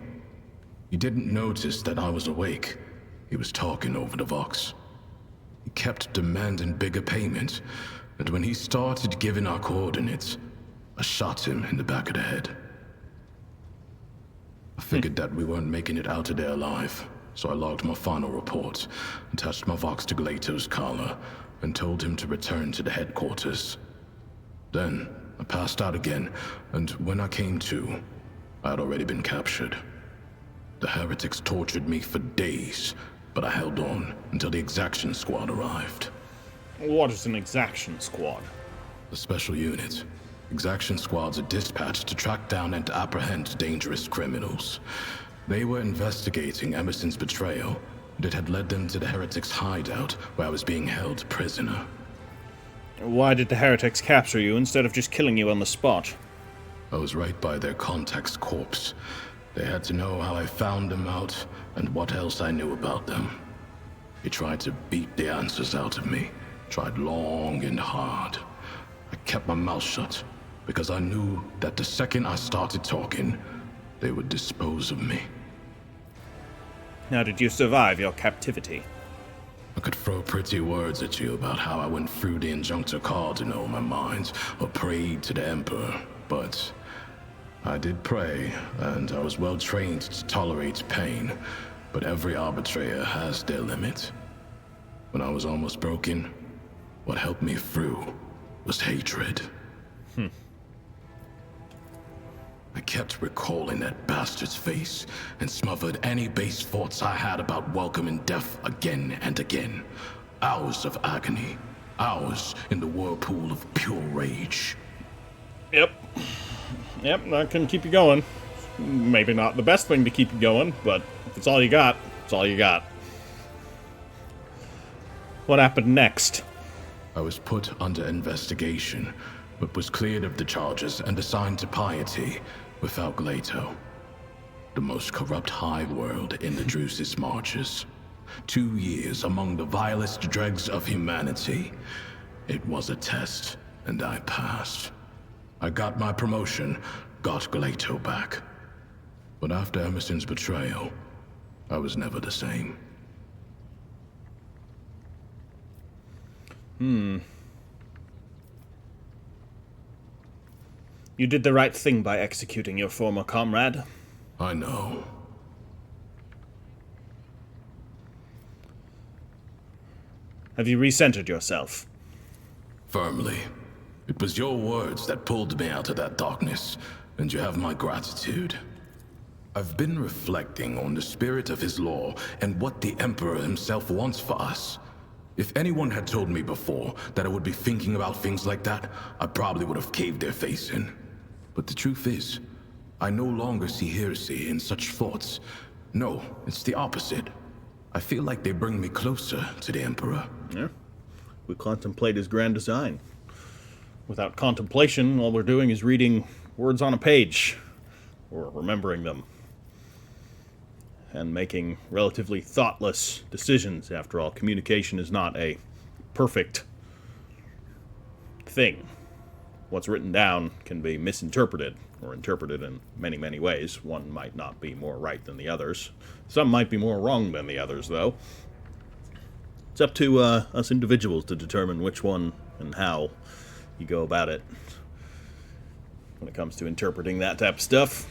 He didn't notice that I was awake. He was talking over the Vox. He kept demanding bigger payment, and when he started giving our coordinates, I shot him in the back of the head. I figured that we weren't making it out of there alive, so I logged my final report, attached my Vox to Glato's collar, and told him to return to the headquarters. Then, I passed out again, and when I came to, I had already been captured. The heretics tortured me for days, but I held on until the exaction squad arrived. What is an exaction squad? A special unit. Exaction squads are dispatched to track down and apprehend dangerous criminals. They were investigating Emerson's betrayal, and it had led them to the heretics' hideout, where I was being held prisoner. Why did the heretics capture you instead of just killing you on the spot? I was right by their contact's corpse. They had to know how I found them out, and what else I knew about them. They tried to beat the answers out of me, tried long and hard. I kept my mouth shut, because I knew that the second I started talking, they would dispose of me. How did you survive your captivity? I could throw pretty words at you about how I went through the injunctor call to know my mind, or prayed to the Emperor, but I did pray, and I was well trained to tolerate pain, but every arbitrator has their limit. When I was almost broken, what helped me through was hatred. I kept recalling that bastard's face and smothered any base thoughts I had about welcoming death again and again. Hours of agony, hours in the whirlpool of pure rage. Yep, that can keep you going. Maybe not the best thing to keep you going, but if it's all you got, it's all you got. What happened next? I was put under investigation, but was cleared of the charges and assigned to piety without Glato. The most corrupt high world in the Drusis marches. 2 years among the vilest dregs of humanity. It was a test, and I passed. I got my promotion, got Glato back. But after Emerson's betrayal, I was never the same. You did the right thing by executing your former comrade. I know. Have you recentered yourself? Firmly. It was your words that pulled me out of that darkness, and you have my gratitude. I've been reflecting on the spirit of his law and what the Emperor himself wants for us. If anyone had told me before that I would be thinking about things like that, I probably would have caved their face in. But the truth is, I no longer see heresy in such thoughts. No, it's the opposite. I feel like they bring me closer to the Emperor. Yeah. We contemplate his grand design. Without contemplation, all we're doing is reading words on a page, or remembering them, and making relatively thoughtless decisions. After all, communication is not a perfect thing. What's written down can be misinterpreted, or interpreted in many, many ways. One might not be more right than the others. Some might be more wrong than the others, though. It's up to us individuals to determine which one and how you go about it when it comes to interpreting that type of stuff.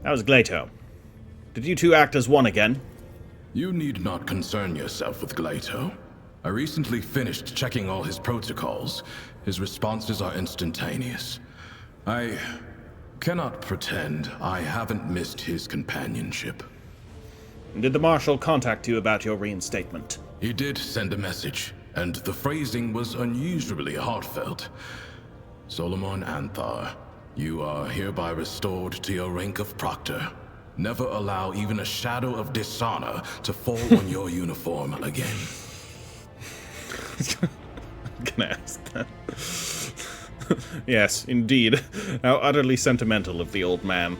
How's Glato? Did you two act as one again? You need not concern yourself with Glato. I recently finished checking all his protocols. His responses are instantaneous. I cannot pretend I haven't missed his companionship. Did the Marshal contact you about your reinstatement? He did send a message, and the phrasing was unusually heartfelt. Solomon Anthar, you are hereby restored to your rank of Proctor. Never allow even a shadow of dishonor to fall on your uniform again. I'm gonna ask that. Yes, indeed. How utterly sentimental of the old man.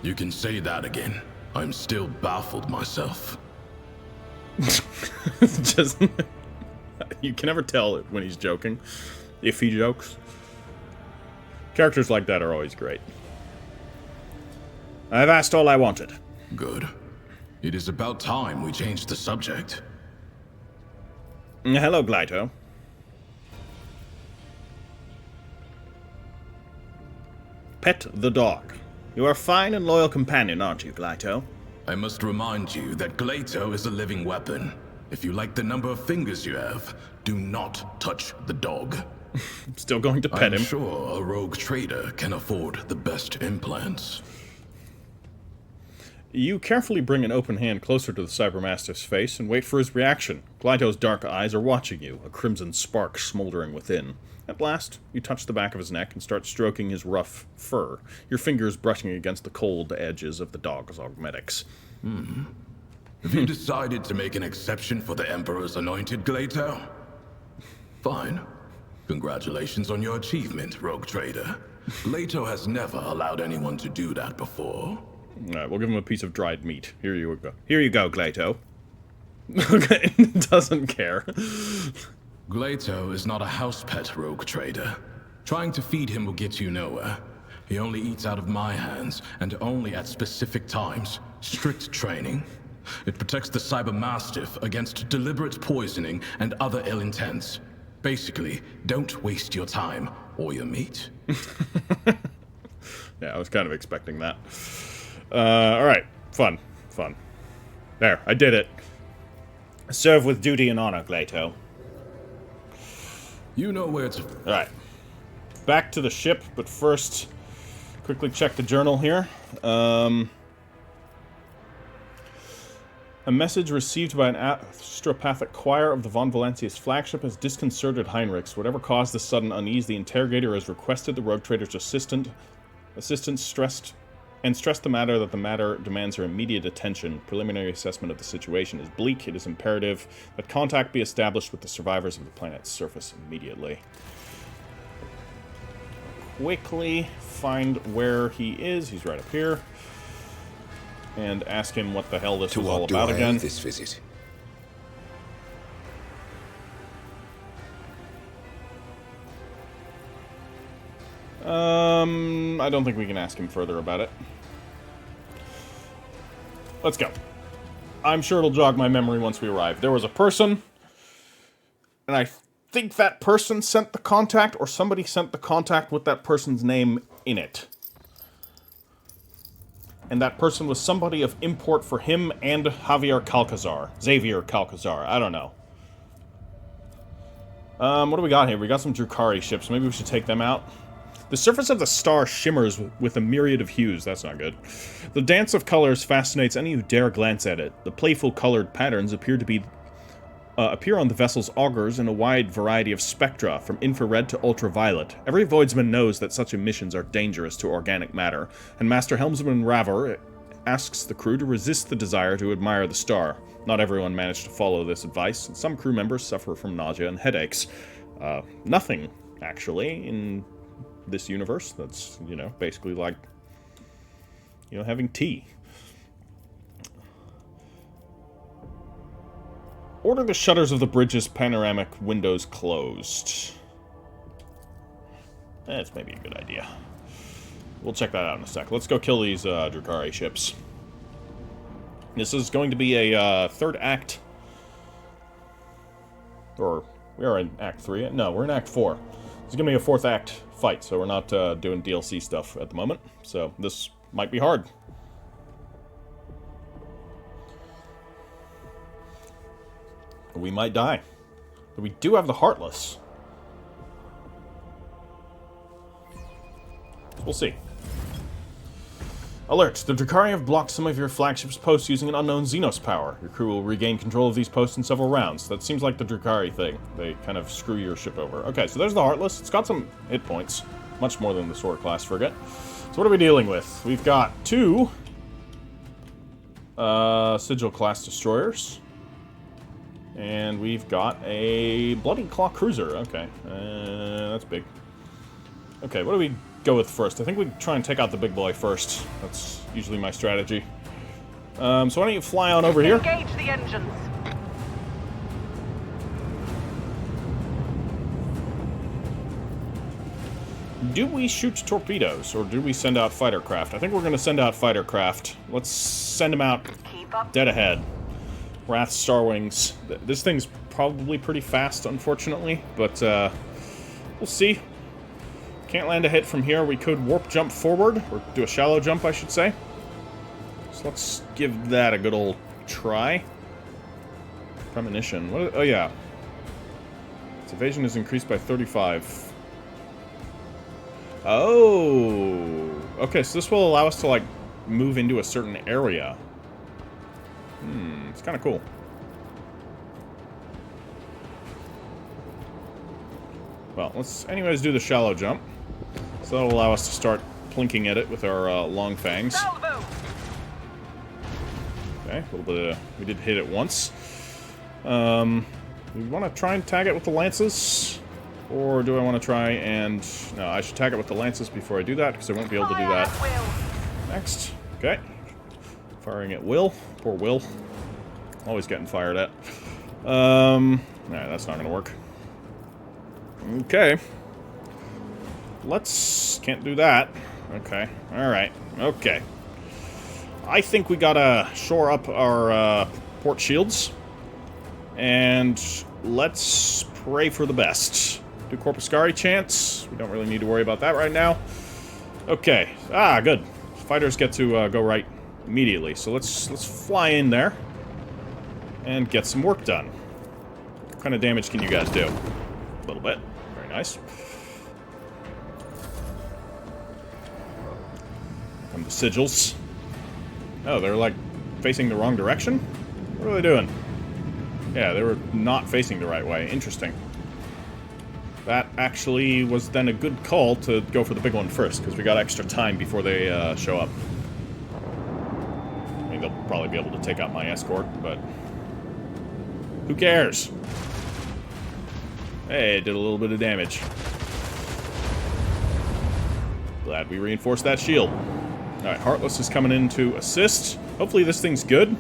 You can say that again. I'm still baffled myself. Just... You can never tell when he's joking, if he jokes. Characters like that are always great. I've asked all I wanted. Good. It is about time we changed the subject. Hello, Glato. Pet the dog. You are a fine and loyal companion, aren't you, Glato? I must remind you that Glato is a living weapon. If you like the number of fingers you have, do not touch the dog. I'm still going to pet him. I'm sure a rogue trader can afford the best implants. You carefully bring an open hand closer to the Cybermaster's face and wait for his reaction. Glyto's dark eyes are watching you, a crimson spark smoldering within. At last, you touch the back of his neck and start stroking his rough fur, your fingers brushing against the cold edges of the dog's augmetics. Have you decided to make an exception for the Emperor's anointed, Glato? Fine. Congratulations on your achievement, rogue trader. Glato has never allowed anyone to do that before. Alright, we'll give him a piece of dried meat. Here you go. Here you go, Glato. Okay, doesn't care. Glato is not a house pet, rogue trader. Trying to feed him will get you nowhere. He only eats out of my hands, and only at specific times. Strict training. It protects the cyber mastiff against deliberate poisoning and other ill intents. Basically, don't waste your time or your meat. Yeah, I was kind of expecting that. Alright. Fun. There, I did it. Serve with duty and honor, Glato. You know where to... Alright. Back to the ship, but first, quickly check the journal here. A message received by an astropathic choir of the Von Valancius flagship has disconcerted Heinrichs. Whatever caused this sudden unease, the interrogator has requested the rogue trader's assistance stressed the matter that the matter demands her immediate attention. Preliminary assessment of the situation is bleak. It is imperative that contact be established with the survivors of the planet's surface immediately. Quickly find where he is. He's right up here. And ask him what the hell this was all about again. This visit? I don't think we can ask him further about it. Let's go. I'm sure it'll jog my memory once we arrive. There was a person, and I think that person sent the contact, or somebody sent the contact with that person's name in it. And that person was somebody of import for him and Xavier Calcazar. I don't know. What do we got here? We got some Drukhari ships. Maybe we should take them out. The surface of the star shimmers with a myriad of hues. That's not good. The dance of colors fascinates any who dare glance at it. The playful colored patterns appear on the vessel's augurs in a wide variety of spectra, from infrared to ultraviolet. Every voidsman knows that such emissions are dangerous to organic matter, and Master Helmsman Raver asks the crew to resist the desire to admire the star. Not everyone managed to follow this advice, and some crew members suffer from nausea and headaches. Nothing, actually, in this universe. That's, basically like, having tea. Order the shutters of the bridge's panoramic windows closed. That's maybe a good idea. We'll check that out in a sec. Let's go kill these Drukhari ships. This is going to be a third act. Or, we are in Act 3. No, we're in Act 4. This is going to be a fourth act fight, so we're not doing DLC stuff at the moment. So this might be hard. We might die. But we do have the Heartless. We'll see. Alert! The Drukhari have blocked some of your flagship's posts using an unknown Xenos power. Your crew will regain control of these posts in several rounds. That seems like the Drukhari thing. They kind of screw your ship over. Okay, so there's the Heartless. It's got some hit points. Much more than the Sword class frigate. So what are we dealing with? We've got two Sigil class destroyers. And we've got a Bloody Claw cruiser. Okay, that's big. Okay, what do we go with first? I think we try and take out the big boy first. That's usually my strategy. So why don't you fly on over here? Engage the engines. Do we shoot torpedoes, or do we send out fighter craft? I think we're going to send out fighter craft. Let's send them out dead ahead. Wrath Starwings. This thing's probably pretty fast, unfortunately, but we'll see. Can't land a hit from here. We could warp jump forward, or do a shallow jump, I should say. So let's give that a good old try. Premonition. What? Oh, yeah. Its evasion is increased by 35. Oh! Okay, so this will allow us to, like, move into a certain area. It's kind of cool. Well, let's anyways do the shallow jump. So that'll allow us to start plinking at it with our long fangs. Okay, a little bit of... we did hit it once. We want to try and tag it with the lances? Or do I want to try and... no, I should tag it with the lances before I do that, because I won't be able to do that. Next. Okay. Firing at Will. Poor Will. Always getting fired at. Alright, that's not gonna work. Okay. Let's... can't do that. Okay. Alright. Okay. I think we gotta shore up our port shields. And let's pray for the best. Do Corpuscari chance. We don't really need to worry about that right now. Okay. Ah, good. Fighters get to go right immediately. So let's fly in there and get some work done. What kind of damage can you guys do? A little bit. Very nice. And the sigils. Oh, they're like facing the wrong direction? What are they doing? Yeah, they were not facing the right way. Interesting. That actually was then a good call to go for the big one first, because we got extra time before they show up. I mean, they'll probably be able to take out my escort, but who cares? Hey, it did a little bit of damage. Glad we reinforced that shield. Alright, Heartless is coming in to assist. Hopefully this thing's good.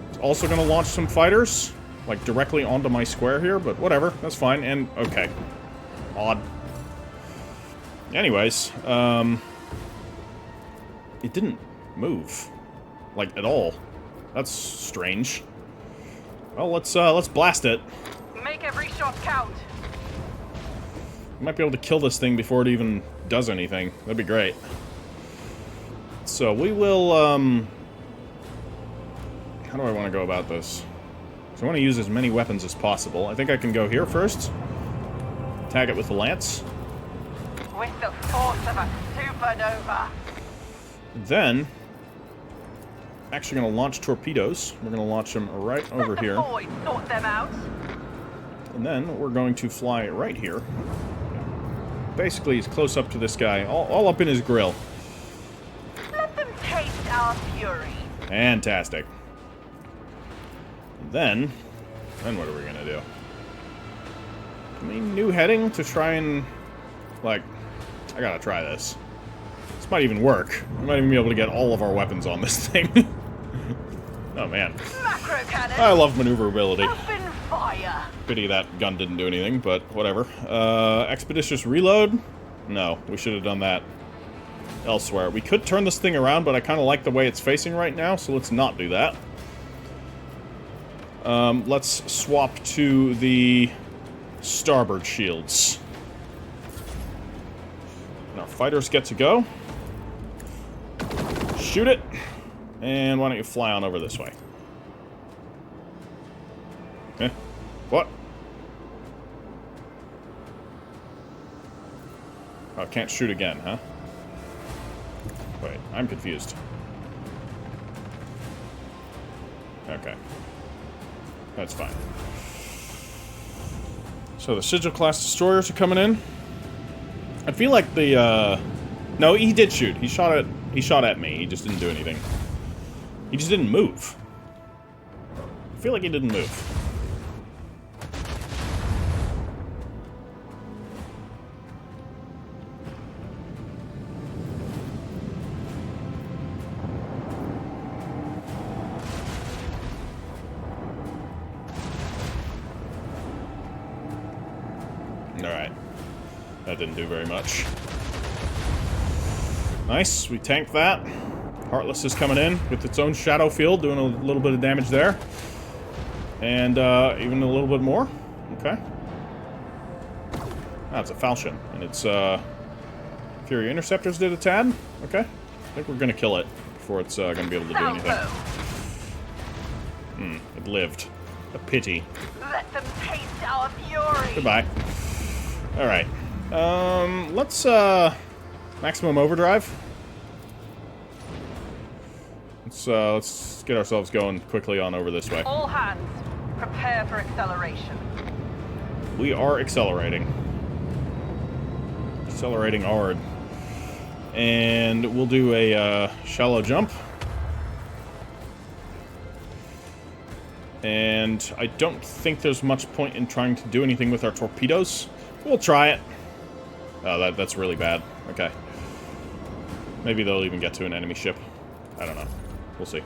It's also going to launch some fighters, like directly onto my square here, but whatever, that's fine. And, okay. Odd. Anyways, it didn't move. Like, at all. That's strange. Well, let's blast it. Make every shot count. We might be able to kill this thing before it even does anything. That'd be great. So we will, how do I want to go about this? So I want to use as many weapons as possible. I think I can go here first. Tag it with the lance. With the force of a supernova. Then, actually going to launch torpedoes. We're going to launch them right over here. Boys sort them out. And then we're going to fly right here. Basically, he's close up to this guy, all up in his grill. Let them taste our fury. Fantastic. Then what are we gonna do? I mean, new heading to try and, like, I gotta try this. This might even work. We might even be able to get all of our weapons on this thing. Oh, man. Macro cannon. I love maneuverability. Open fire. Pity that gun didn't do anything, but whatever. Expeditious reload? No, we should have done that elsewhere. We could turn this thing around, but I kind of like the way it's facing right now, so let's not do that. Let's swap to the starboard shields. And our fighters get to go. Shoot it. And why don't you fly on over this way? Eh? What? Oh, can't shoot again, huh? Wait, I'm confused. Okay. That's fine. So the Sigil class destroyers are coming in. I feel like the no, he did shoot. He shot at me. He just didn't do anything. He just didn't move. I feel like he didn't move. Alright. That didn't do very much. Nice, we tanked that. Heartless is coming in with its own shadow field, doing a little bit of damage there. And even a little bit more. Okay. That's a falchion. And its Fury Interceptors did a tad. Okay. I think we're going to kill it before it's going to be able to do anything. It lived. A pity. Let them taste our fury. Goodbye. Alright. Let's maximum overdrive. Let's get ourselves going quickly on over this way. All hands, prepare for acceleration. We are accelerating. Accelerating hard. And we'll do a shallow jump. And I don't think there's much point in trying to do anything with our torpedoes. We'll try it. Oh, that's really bad. Okay. Maybe they'll even get to an enemy ship. I don't know. We'll see.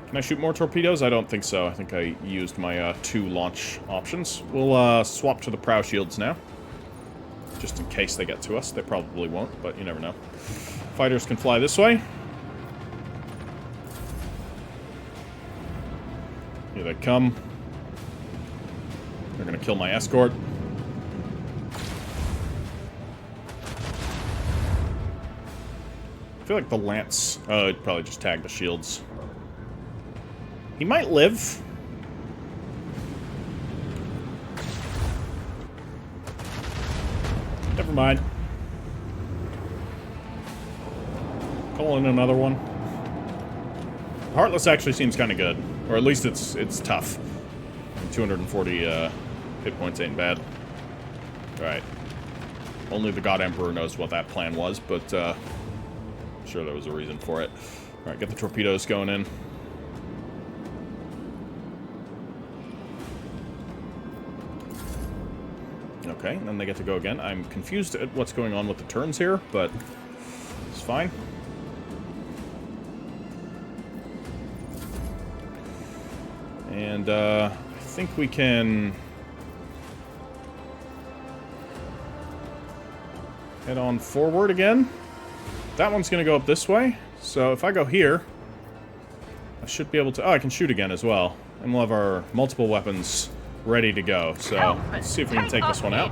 Can I shoot more torpedoes? I don't think so. I think I used my 2 launch options. We'll swap to the prow shields now. just in case they get to us. They probably won't, but you never know. Fighters can fly this way. Here they come. They're gonna kill my escort. I feel like the lance... Oh, it probably just tagged the shields. He might live. Never mind. Call in another one. Heartless actually seems kind of good. Or at least it's tough. 240 hit points ain't bad. Alright. Only the God Emperor knows what that plan was, but I'm sure there was a reason for it. Alright, get the torpedoes going in. Okay, and then they get to go again. I'm confused at what's going on with the turns here, but it's fine. And I think we can head on forward again. That one's going to go up this way. So if I go here, I should be able to... Oh, I can shoot again as well. And we'll have our multiple weapons ready to go. So let's see if we can take this one out.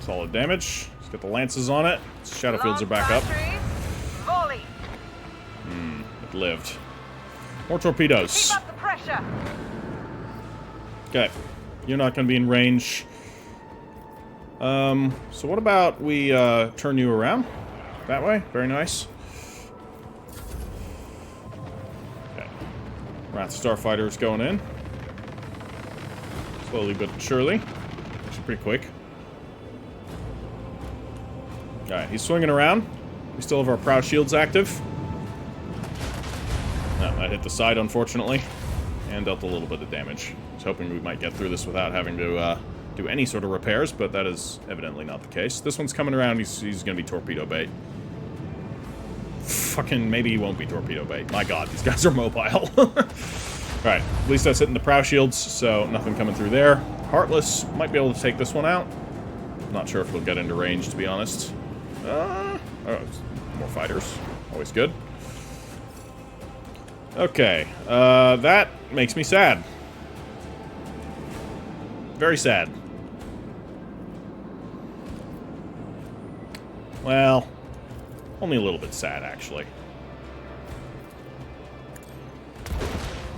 Solid damage. Let's get the lances on it. Shadow fields are back up. It lived. More torpedoes. Keep up the pressure. Okay. You're not going to be in range. So what about we turn you around? That way? Very nice. Okay. Wrath Starfighter's going in. Slowly but surely. Actually pretty quick. Alright, he's swinging around. We still have our prow shields active. No, that hit the side, unfortunately. And dealt a little bit of damage. I was hoping we might get through this without having to do any sort of repairs, but that is evidently not the case. This one's coming around. He's going to be torpedo bait. Fucking maybe he won't be torpedo bait. My god, these guys are mobile. Alright, at least that's hitting the prow shields, so nothing coming through there. Heartless might be able to take this one out. Not sure if we'll get into range, to be honest. Oh, more fighters. Always good. Okay, that makes me sad. Very sad. Well, only a little bit sad, actually.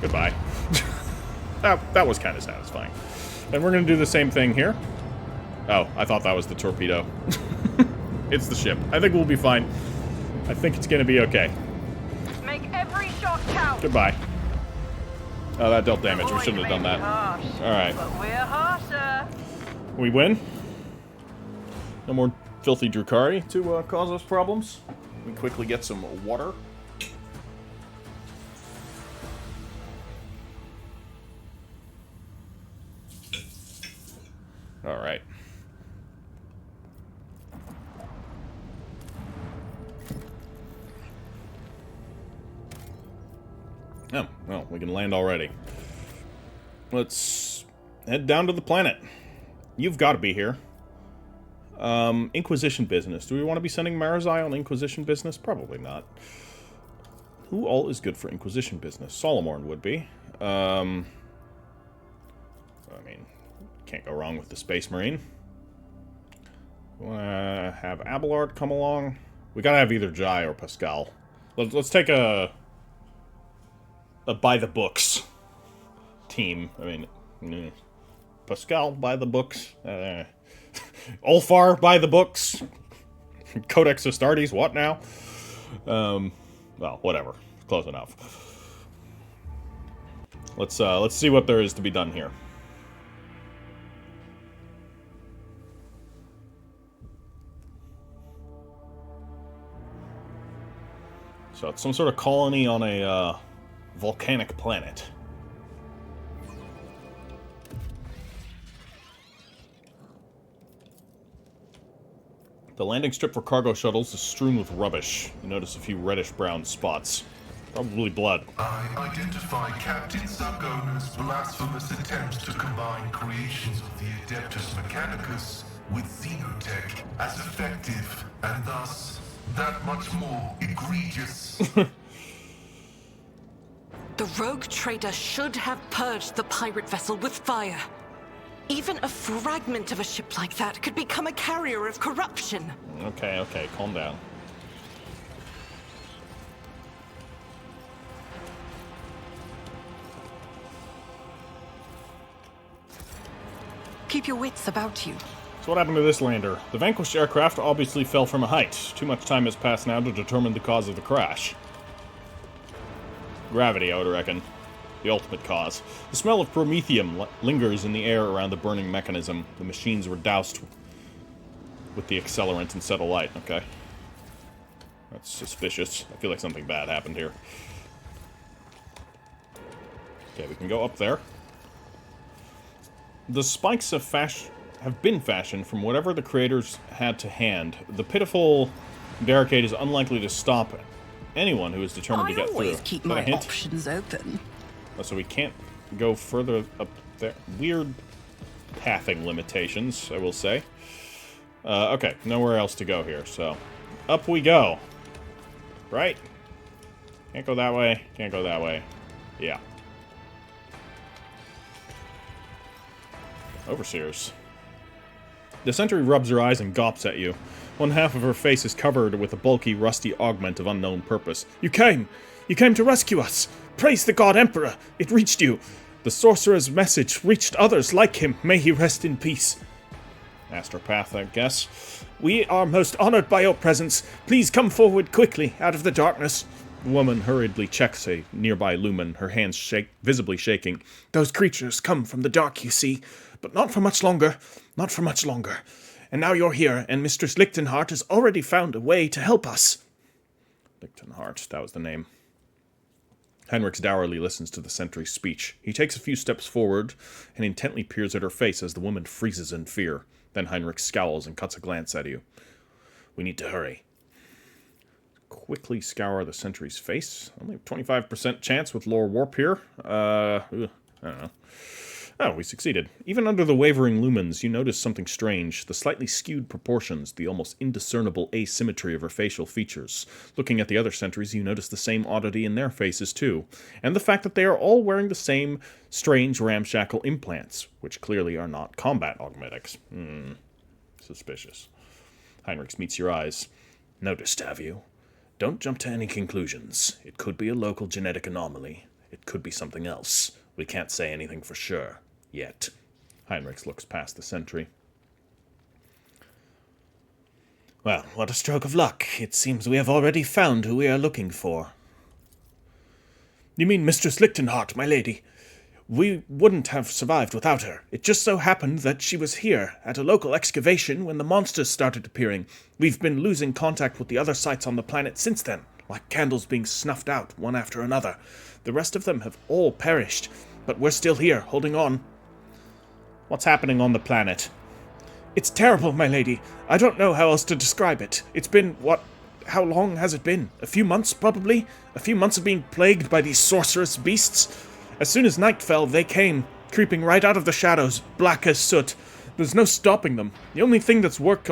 Goodbye. that was kind of satisfying. And we're going to do the same thing here. Oh, I thought that was the torpedo. It's the ship. I think we'll be fine. I think it's going to be okay. Make every shot count. Goodbye. Oh, that dealt damage. We shouldn't have done that. Alright. But we're harsher. We win. No more filthy Drukhari to cause us problems. We quickly get some water. Alright. Oh, well, we can land already. Let's head down to the planet. You've got to be here. Inquisition business. Do we want to be sending Marazai on Inquisition business? Probably not. Who all is good for Inquisition business? Solomorn would be. I mean, can't go wrong with the Space Marine. Want to have Abelard come along? We gotta have either Jai or Pascal. Let's take a by the books team. I mean, Pascal by the books. Ulfar by the books. Codex Astartes. What now? Well, whatever. Close enough. Let's see what there is to be done here. So it's some sort of colony on a volcanic planet. The landing strip for cargo shuttles is strewn with rubbish. You notice a few reddish-brown spots. Probably blood. I identify Captain Sargona's blasphemous attempt to combine creations of the Adeptus Mechanicus with Xenotech as effective, and thus that much more egregious. The rogue trader should have purged the pirate vessel with fire. Even a fragment of a ship like that could become a carrier of corruption. Okay, calm down. Keep your wits about you. So what happened to this lander? The vanquished aircraft obviously fell from a height. Too much time has passed now to determine the cause of the crash. Gravity, I would reckon. The ultimate cause. The smell of promethium lingers in the air around the burning mechanism. The machines were doused with the accelerant and set alight. Okay. That's suspicious. I feel like something bad happened here. Okay, we can go up there. The spikes have been fashioned from whatever the creators had to hand. The pitiful barricade is unlikely to stop anyone who is determined to get through. I always keep my options open. Oh, so we can't go further up there. Weird pathing limitations, I will say. Okay, nowhere else to go here, so up we go. Right? Can't go that way. Can't go that way. Yeah. Overseers. The sentry rubs her eyes and gawps at you. One half of her face is covered with a bulky, rusty augment of unknown purpose. You came! You came to rescue us! Praise the God Emperor! It reached you! The sorcerer's message reached others like him. May he rest in peace. Astropath, I guess. We are most honored by your presence. Please come forward quickly, out of the darkness. The woman hurriedly checks a nearby lumen, her hands visibly shaking. Those creatures come from the dark, you see. But not for much longer. Not for much longer. And now you're here, and Mistress Lichtenhart has already found a way to help us. Lichtenhart, that was the name. Heinrichs dourly listens to the sentry's speech. He takes a few steps forward and intently peers at her face as the woman freezes in fear. Then Heinrich scowls and cuts a glance at you. We need to hurry. Quickly scour the sentry's face. Only 25% chance with lore warp here. I don't know. Oh, we succeeded. Even under the wavering lumens, you notice something strange. The slightly skewed proportions, the almost indiscernible asymmetry of her facial features. Looking at the other sentries, you notice the same oddity in their faces, too. And the fact that they are all wearing the same strange ramshackle implants, which clearly are not combat augmetics. Suspicious. Heinrichs meets your eyes. Noticed, have you? Don't jump to any conclusions. It could be a local genetic anomaly. It could be something else. We can't say anything for sure. Yet. Heinrichs looks past the sentry. Well, what a stroke of luck. It seems we have already found who we are looking for. You mean Mistress Lichtenhart, my lady? We wouldn't have survived without her. It just so happened that she was here, at a local excavation, when the monsters started appearing. We've been losing contact with the other sites on the planet since then, like candles being snuffed out, one after another. The rest of them have all perished, but we're still here, holding on. What's happening on the planet? It's terrible, my lady. I don't know how else to describe it. It's been, how long has it been? A few months, probably? A few months of being plagued by these sorcerous beasts? As soon as night fell, they came, creeping right out of the shadows, black as soot. There's no stopping them. The only thing that's worked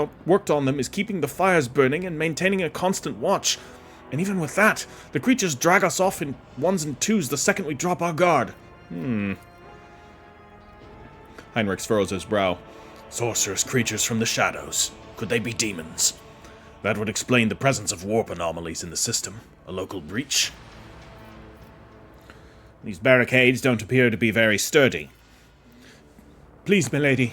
on them is keeping the fires burning and maintaining a constant watch. And even with that, the creatures drag us off in ones and twos the second we drop our guard. Heinrichs furrows his brow. Sorcerous creatures from the shadows. Could they be demons? That would explain the presence of warp anomalies in the system. A local breach? These barricades don't appear to be very sturdy. Please, milady.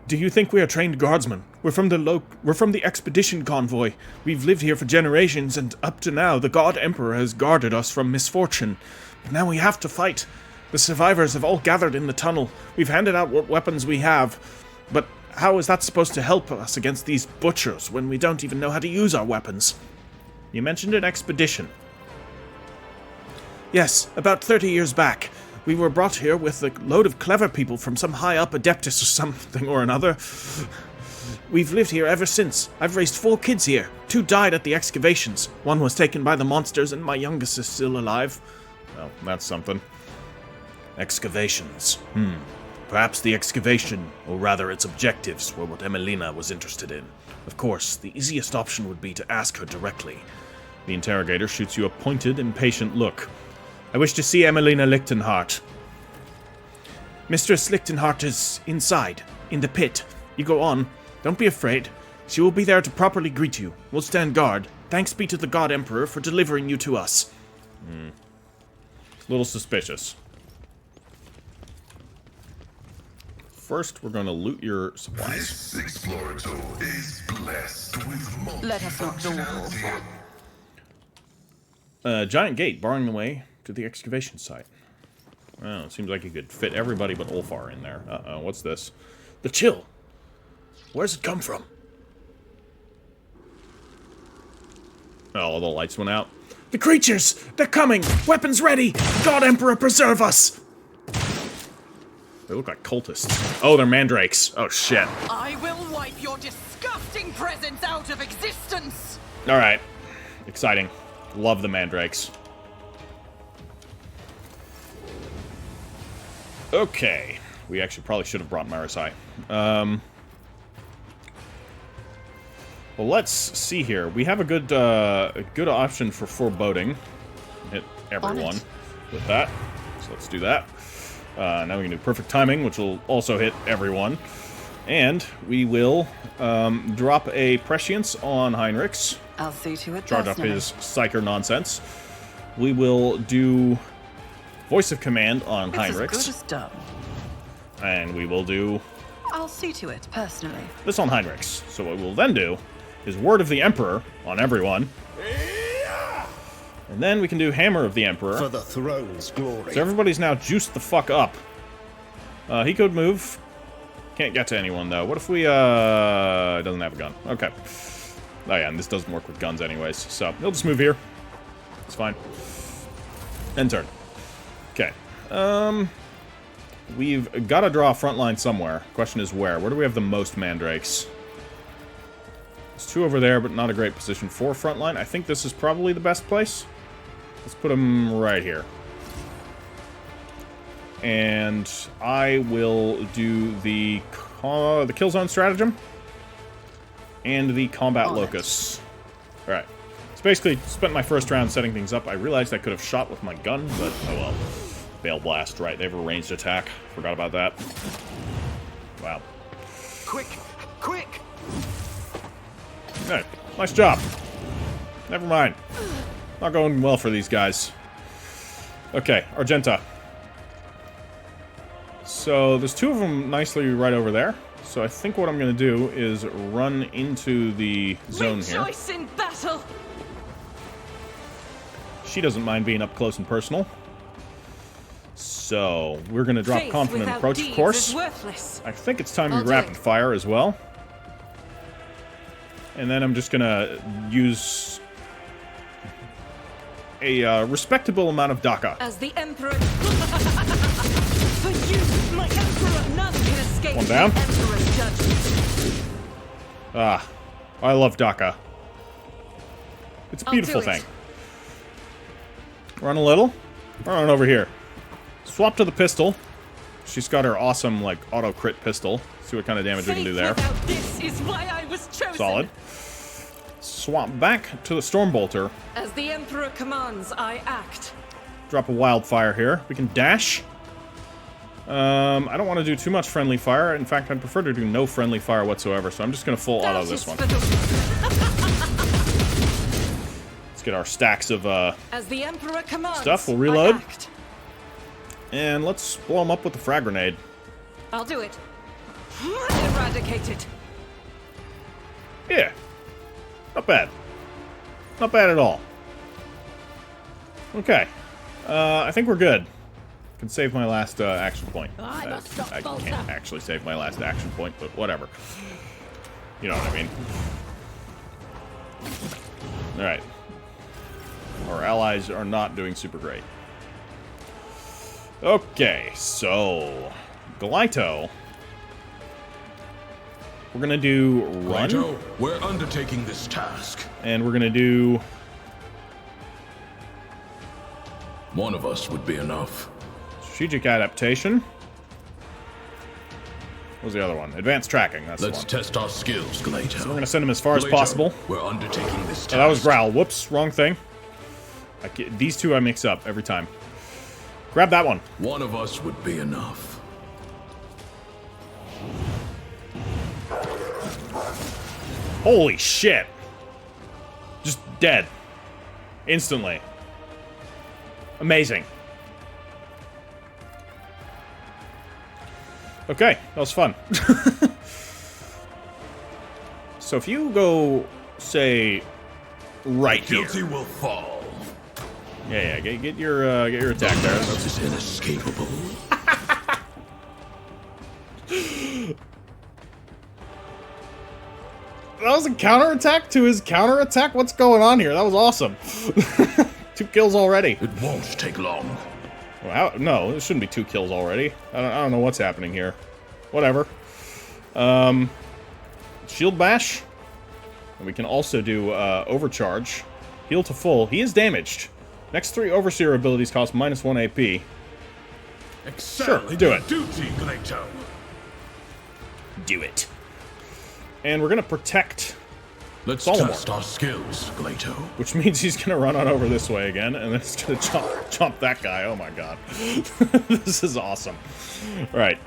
Do you think we are trained guardsmen? We're from the expedition convoy. We've lived here for generations, and up to now, the God Emperor has guarded us from misfortune. But now we have to fight. The survivors have all gathered in the tunnel. We've handed out what weapons we have. But how is that supposed to help us against these butchers when we don't even know how to use our weapons? You mentioned an expedition. Yes, about 30 years back. We were brought here with a load of clever people from some high-up Adeptus or something or another. We've lived here ever since. I've raised 4 kids here. 2 died at the excavations. 1 was taken by the monsters, and my youngest is still alive. Well, that's something. Excavations. Perhaps the excavation, or rather its objectives, were what Emelina was interested in. Of course, the easiest option would be to ask her directly. The interrogator shoots you a pointed, impatient look. I wish to see Emelina Lichtenhart. Mistress Lichtenhart is inside, in the pit. You go on. Don't be afraid. She will be there to properly greet you. We'll stand guard. Thanks be to the God Emperor for delivering you to us. A little suspicious. First, we're going to loot your supplies. This explorator is blessed with Let us not dawdle. A giant gate barring the way to the excavation site. Well, it seems like you could fit everybody but Ulfar in there. Uh-oh, what's this? The chill. Where's it come from? Oh, the lights went out. The creatures! They're coming! Weapons ready! God Emperor preserve us! They look like cultists. Oh, they're mandrakes. Oh, shit. I will wipe your disgusting presence out of existence! Alright. Exciting. Love the mandrakes. Okay. We actually probably should have brought Marisai. Well, let's see here. We have a good option for foreboding. Hit everyone with that. So let's do that. Now we can do perfect timing, which will also hit everyone. And we will drop a prescience on Heinrichs. I'll see to it. Charge up his Psyker nonsense. We will do Voice of Command on Heinrichs. It's as good as done. And we will do I'll see to it personally. this on Heinrichs. So what we'll then do is Word of the Emperor on everyone. And then we can do Hammer of the Emperor. For the throne's glory. So everybody's now juiced the fuck up. He could move. Can't get to anyone, though. What if we, doesn't have a gun? Okay. Oh, yeah, and this doesn't work with guns anyways. So, he'll just move here. It's fine. End turn. Okay. We've got to draw a front line somewhere. Question is where? Where do we have the most mandrakes? There's 2 over there, but not a great position for front line. I think this is probably the best place. Let's put them right here. And I will do the kill zone stratagem and the combat locus. All right. So basically, spent my first round setting things up. I realized I could have shot with my gun, but oh well. Bale blast, right? They have a ranged attack. Forgot about that. Wow. Quick! Quick! Hey, nice job. Never mind. Not going well for these guys. Okay, Argenta. So there's 2 of them nicely right over there. So I think what I'm going to do is run into the zone here. Rejoice in battle! She doesn't mind being up close and personal. So we're going to drop Faith confident without approach, of deeds course. is worthless. I think it's time I'll to do rapid it. fire as well. And then I'm just going to use a respectable amount of DACA. As the Emperor... For you, my Emperor, none can escape One down. the Emperor's judgment. Ah, I love DACA. It's a I'll beautiful do it. thing. Run a little. Run over here. Swap to the pistol. She's got her awesome, like, auto-crit pistol. See what kind of damage we can do there. Faith without this is why I was chosen. Solid. Swap back to the Stormbolter. As the Emperor commands, I act. Drop a wildfire here. We can dash. I don't want to do too much friendly fire. In fact, I'd prefer to do no friendly fire whatsoever, so I'm just going to full auto That this is one. for the- Let's get our stacks of As the Emperor commands, stuff. We'll reload. I act. And let's blow them up with the frag grenade. I'll do it. Eradicate it. Yeah. Not bad. Not bad at all. Okay. I think we're good. Can save my last action point. I can't actually save my last action point, but whatever. You know what I mean. Alright. Our allies are not doing super great. Okay, so... Galito We're gonna do run. Leto, we're undertaking this task. And we're gonna do... One of us would be enough. strategic adaptation. What was the other one? Advanced tracking, that's Let's the one. test our skills, Leto. So we're gonna send him as far as Leto, possible. We're undertaking this task. Oh, that was Growl. Whoops, wrong thing. These two I mix up every time. Grab that one. One of us would be enough. Holy shit. Just dead. Instantly. Amazing. Okay, that was fun. So if you go, say, right here. Guilty will fall. Yeah, get your attack there. This is inescapable. That was a counterattack to his counterattack? What's going on here? That was awesome. 2 kills already. It won't take long. Well, no, it shouldn't be 2 kills already. I don't know what's happening here. Whatever. Shield bash. And we can also do overcharge. Heal to full. He is damaged. Next 3 overseer abilities cost -1 AP. Sure, do it. Duty, Leto. Do it. And we're gonna protect, Let's Solomon. test our skills, Leto. which means he's gonna run on over this way again, and then it's gonna chomp that guy. Oh my god. This is awesome. Alright,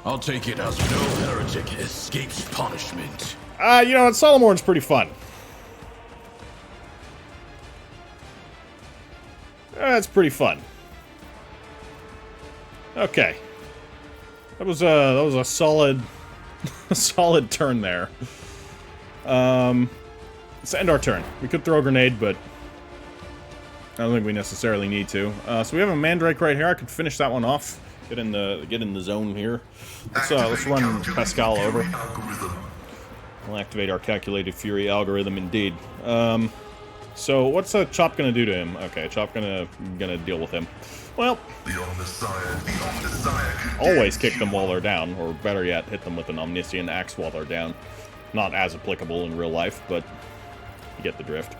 I'll take it as no heretic escapes punishment. you know what, Solomon's pretty fun. That's pretty fun. Okay. That was a solid solid turn there. Let's end our turn. We could throw a grenade, but I don't think we necessarily need to. So we have a Mandrake right here. I could finish that one off. Get in the zone here. Let's run Pascal over. We'll activate our calculated fury algorithm indeed. So what's a Chop gonna do to him? Okay, Chop gonna deal with him. Well, always kick them while they're down, or better yet, hit them with an Omniscient Axe while they're down. Not as applicable in real life, but you get the drift.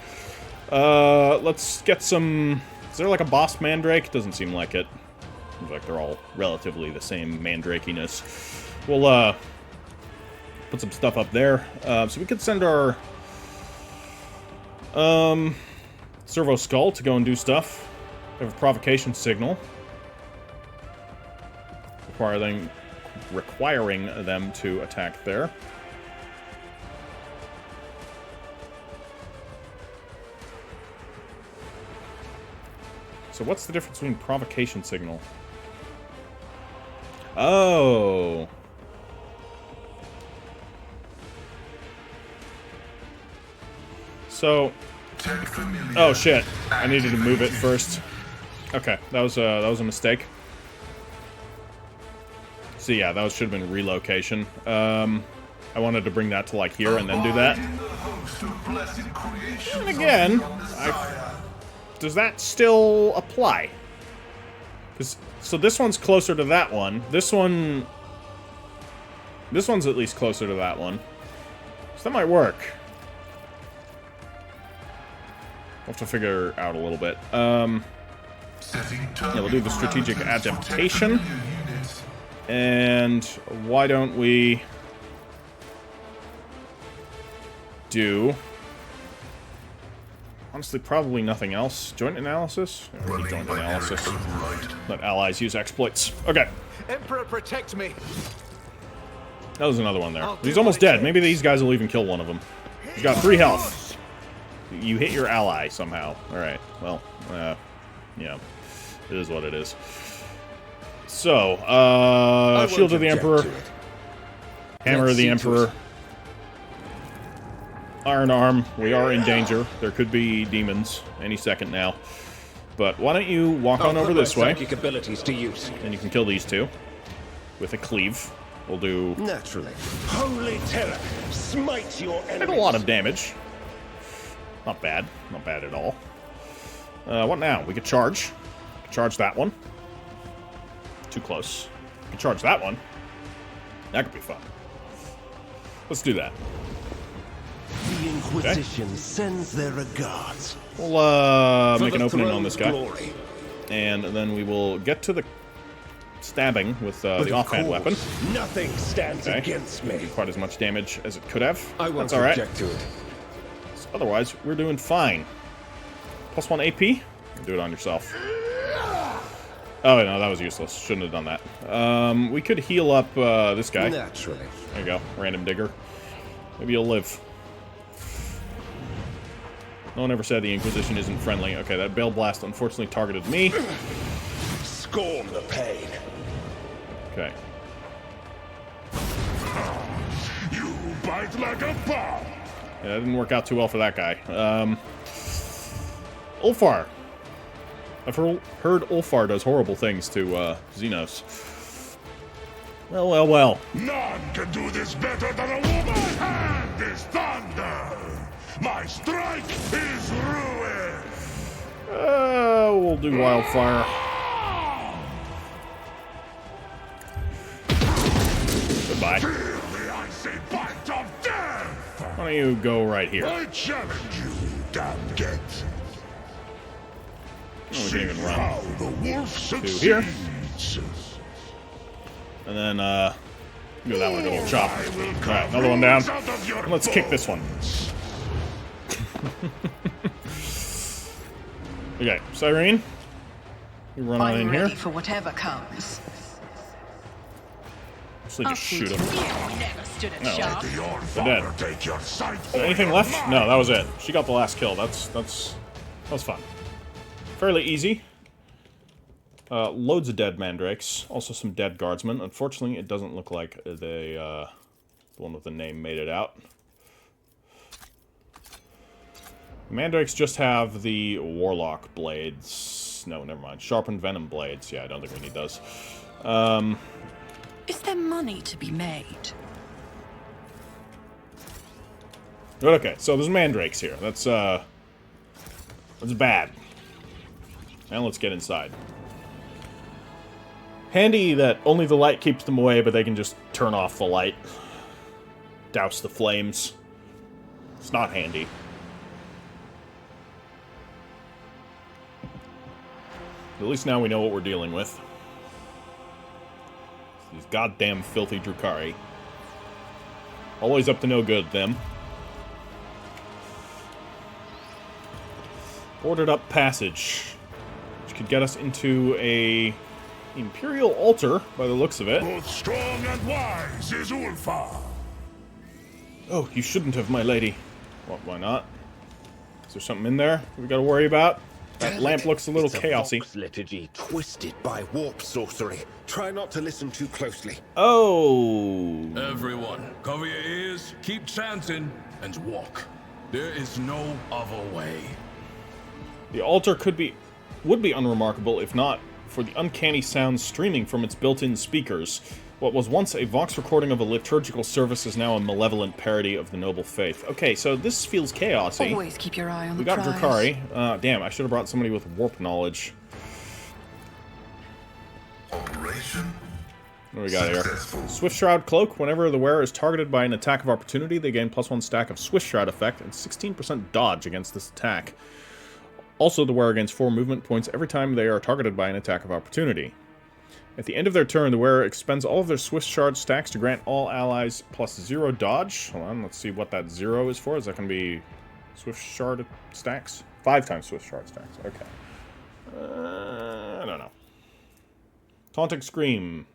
Let's get some... Is there like a boss Mandrake? Doesn't seem like it. Seems like they're all relatively the same Mandrakiness. We'll put some stuff up there. So we could send our Servo Skull to go and do stuff. We have a provocation signal. Requiring them to attack there. So what's the difference between provocation signal? Oh. So... Oh shit. I needed to move it first. Okay, that was a mistake. So yeah, that should have been relocation. I wanted to bring that to like here and then do that. And again, does that still apply? So this one's closer to that one. This one's at least closer to that one. So that might work. We'll have to figure out a little bit. Yeah, we'll do the strategic adaptation. And why don't we do... Honestly, probably nothing else. Joint analysis? Yeah, joint analysis. Let allies use exploits. Okay. Emperor, protect me. That was another one there. He's almost dead. Maybe these guys will even kill one of them. He's got 3 health. You hit your ally somehow. Alright, well, yeah. It is what it is. So, Shield of the Emperor. Hammer of the Emperor. Iron Arm. We are in danger. There could be demons any second now. But why don't you walk on over this way. Abilities to use. And you can kill these 2. With a cleave. We'll do... Naturally. Holy terror. Smite your enemies. Did a lot of damage. Not bad. Not bad at all. What now? We could charge. Charge that one. Too close. can charge that one. That could be fun. Let's do that. The Inquisition sends their regards. We'll make an opening on this guy. And then we will get to the stabbing with the offhand weapon. Nothing stands against me. Quite as much damage as it could have. I won't That's all right. object to it. So otherwise, we're doing fine. +1 AP. Do it on yourself. Oh, no, that was useless. Shouldn't have done that. We could heal up this guy. Naturally. There you go. Random digger. Maybe you'll live. No one ever said the Inquisition isn't friendly. Okay, that Bale Blast unfortunately targeted me. Scorn the pain. Okay. You bite like a bomb. Yeah, that didn't work out too well for that guy. Ulfar. I've heard Ulfar does horrible things to Xenos. Well, well, well. None can do this better than a woman. My hand is thunder. My strike is ruin. We'll do Wildfire. Goodbye. Feel the icy bite of death. Why don't you go right here? I challenge you, damn get. Oh, we can even run. How the wolf succeeds. here. And then, do that one, a little chop. Alright, another one down. And let's kick this one. Okay, Cyrene, you run on in here. For whatever comes. So just shoot him. Never stood a chance. They're dead. Take your sight Is there anything left? No, that was it. She got the last kill. That was fun. Fairly easy. Loads of dead mandrakes. Also some dead guardsmen. Unfortunately, it doesn't look like the one with the name made it out. Mandrakes just have the Warlock blades. No, never mind. Sharpened Venom blades. Yeah, I don't think we need those. Is there money to be made? Okay, so there's mandrakes here. That's bad. Now let's get inside. Handy that only the light keeps them away, but they can just turn off the light. Douse the flames. It's not handy. At least now we know what we're dealing with. These goddamn filthy Drukhari. Always up to no good, them. Boarded up passage. Which could get us into a Imperial altar, by the looks of it. Both strong and wise is Ulfar. Oh, you shouldn't have, my lady. Well, why not? Is there something in there we gotta worry about? That lamp looks a little chaosy. Vox liturgy twisted by warp sorcery. Try not to listen too closely. Oh. Everyone, cover your ears, keep chanting, and walk. There is no other way. The altar would be unremarkable if not for the uncanny sounds streaming from its built-in speakers. What was once a Vox recording of a liturgical service is now a malevolent parody of the noble faith. Okay, so this feels chaosy. Always keep your eye on We the got prize. Drukhari. Damn, I should have brought somebody with warp knowledge. Operation What do we got here? successful. Swift Shroud Cloak. Whenever the wearer is targeted by an attack of opportunity, they gain +1 stack of Swift Shroud effect and 16% dodge against this attack. Also, the wearer gains 4 movement points every time they are targeted by an attack of opportunity. At the end of their turn, the wearer expends all of their Swift Shard stacks to grant all allies +0 dodge. Hold on, let's see what that 0 is for. Is that going to be Swift Shard stacks? 5 times Swift Shard stacks. Okay. I don't know. Taunting Scream.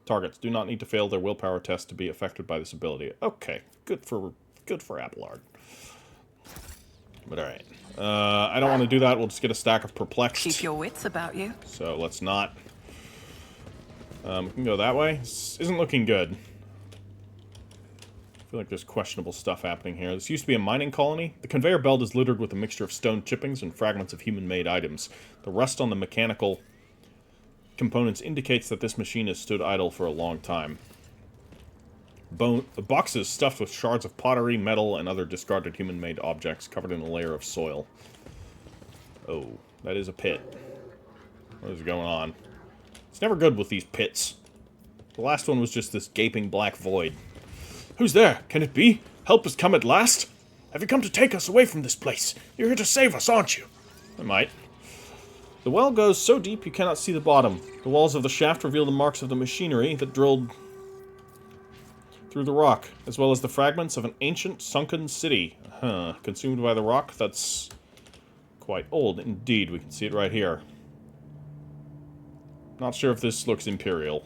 Targets do not need to fail their willpower test to be affected by this ability. Okay, good for Abelard. But alright. I don't want to do that. We'll just get a stack of Perplexed. Keep your wits about you. So let's not. We can go that way. This isn't looking good. I feel like there's questionable stuff happening here. This used to be a mining colony. The conveyor belt is littered with a mixture of stone chippings and fragments of human-made items. The rust on the mechanical components indicates that this machine has stood idle for a long time. Boxes stuffed with shards of pottery, metal, and other discarded human-made objects covered in a layer of soil. Oh, that is a pit. What is going on? It's never good with these pits. The last one was just this gaping black void. Who's there? Can it be? Help has come at last? Have you come to take us away from this place? You're here to save us, aren't you? I might. The well goes so deep you cannot see the bottom. The walls of the shaft reveal the marks of the machinery that drilled through the rock, as well as the fragments of an ancient sunken city. Consumed by the rock. That's quite old indeed. We can see it right here. Not sure if this looks Imperial.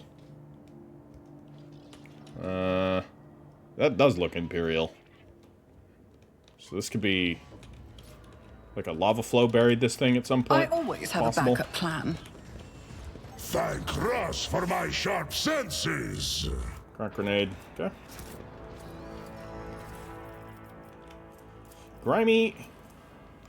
That does look Imperial. So this could be like a lava flow buried this thing at some point. I always have a backup plan. Thank Russ for my sharp senses. Crack grenade. Okay. Grimy,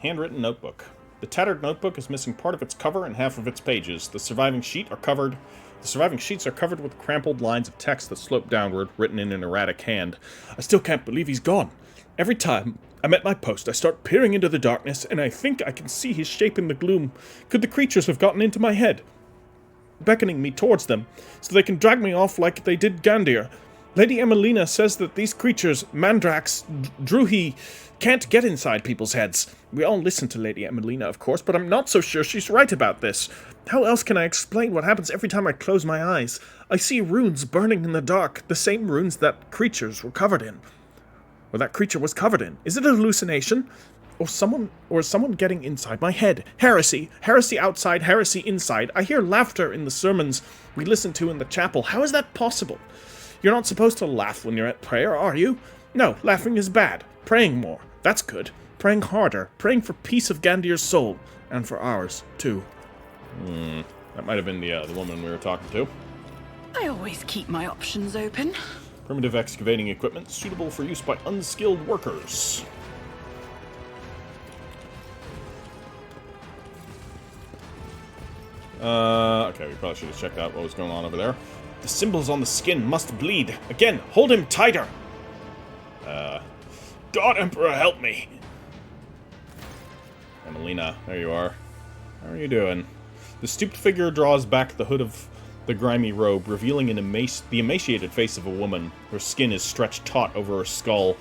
handwritten notebook. The tattered notebook is missing part of its cover and half of its pages. The surviving sheets are covered with crumpled lines of text that slope downward, written in an erratic hand. I still can't believe he's gone. Every time I'm at my post, I start peering into the darkness, and I think I can see his shape in the gloom. Could the creatures have gotten into my head, beckoning me towards them, so they can drag me off like they did Gandir? Lady Emelina says that these creatures, Mandrax, Druhi, can't get inside people's heads. We all listen to Lady Emelina, of course, but I'm not so sure she's right about this. How else can I explain what happens every time I close my eyes? I see runes burning in the dark, the same runes that creatures were covered in. Or that creature was covered in. Is it a hallucination? Or is someone getting inside my head? Heresy. Heresy outside, heresy inside. I hear laughter in the sermons we listen to in the chapel. How is that possible? You're not supposed to laugh when you're at prayer, are you? No, laughing is bad. Praying more. That's good. Praying harder. Praying for peace of Gandir's soul. And for ours, too. That might have been the woman we were talking to. I always keep my options open. Primitive excavating equipment suitable for use by unskilled workers. Okay, we probably should have checked out what was going on over there. The symbols on the skin must bleed. Again, hold him tighter. God Emperor, help me. Emelina, there you are. How are you doing? The stooped figure draws back the hood of the grimy robe, revealing the emaciated face of a woman. Her skin is stretched taut over her skull,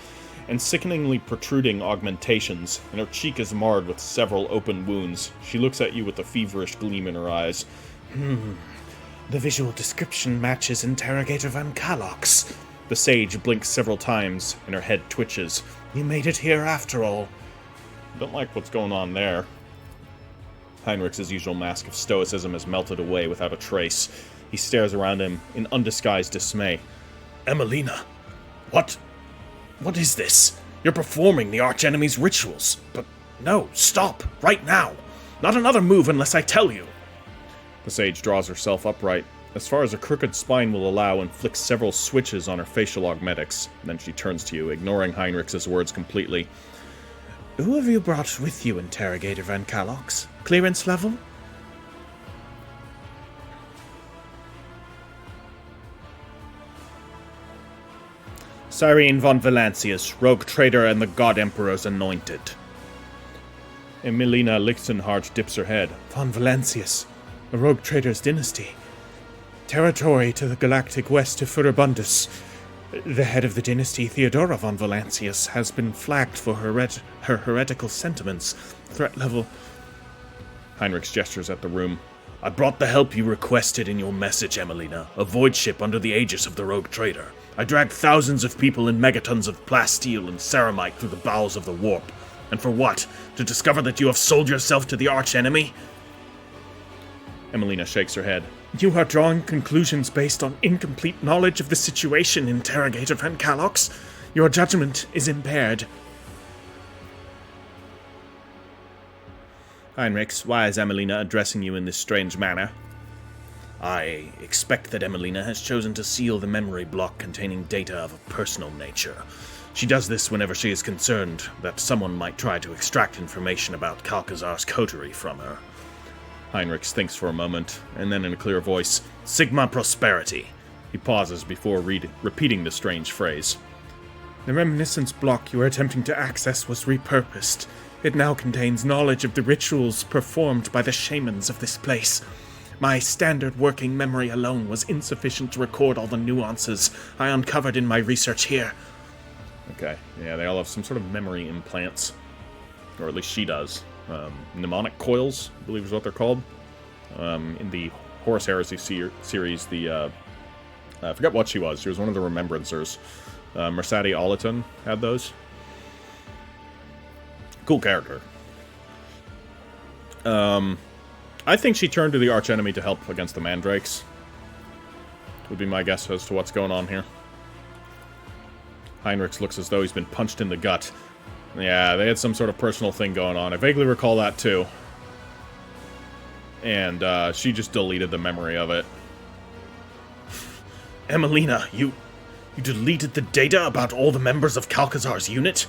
and sickeningly protruding augmentations, and her cheek is marred with several open wounds. She looks at you with a feverish gleam in her eyes. The visual description matches Interrogator Van Kalok's. The sage blinks several times, and her head twitches. You made it here after all. Don't like what's going on there. Heinrich's usual mask of stoicism has melted away without a trace. He stares around him in undisguised dismay. Emelina, what is this? You're performing the archenemy's rituals. But no, stop, right now. Not another move unless I tell you. The sage draws herself upright, as far as a crooked spine will allow, and flicks several switches on her facial augmetics. Then she turns to you, ignoring Heinrich's words completely. Who have you brought with you, Interrogator Van Kalok? Clearance level? Cyrene von Valancius, rogue trader and the God Emperor's anointed. Emelina Lichtenhart dips her head. Von Valancius, a rogue trader's dynasty. Territory to the galactic west of Furibundus. The head of the dynasty, Theodora von Valancius, has been flagged for her heretical sentiments. Threat level... Heinrich gestures at the room. I brought the help you requested in your message, Emelina. A void ship under the aegis of the rogue trader. I dragged thousands of people in megatons of plasteel and ceramite through the bowels of the warp. And for what? To discover that you have sold yourself to the arch-enemy? Emelina shakes her head. You are drawing conclusions based on incomplete knowledge of the situation, Interrogator Van Kalok. Your judgment is impaired. Heinrich, why is Emelina addressing you in this strange manner? I expect that Emelina has chosen to seal the memory block containing data of a personal nature. She does this whenever she is concerned that someone might try to extract information about Kalkazar's coterie from her. Heinrich thinks for a moment, and then in a clear voice, Sigma Prosperity. He pauses before repeating the strange phrase. The reminiscence block you were attempting to access was repurposed. It now contains knowledge of the rituals performed by the shamans of this place. My standard working memory alone was insufficient to record all the nuances I uncovered in my research here. Okay, yeah, they all have some sort of memory implants. Or at least she does. Mnemonic coils, I believe is what they're called. In the Horus Heresy series, I forget what she was. She was one of the Remembrancers. Mersadi Olaton had those. Cool character. I think she turned to the archenemy to help against the Mandrakes. Would be my guess as to what's going on here. Heinrichs looks as though he's been punched in the gut. Yeah, they had some sort of personal thing going on. I vaguely recall that too. And she just deleted the memory of it. Emelina, you deleted the data about all the members of Calcazar's unit?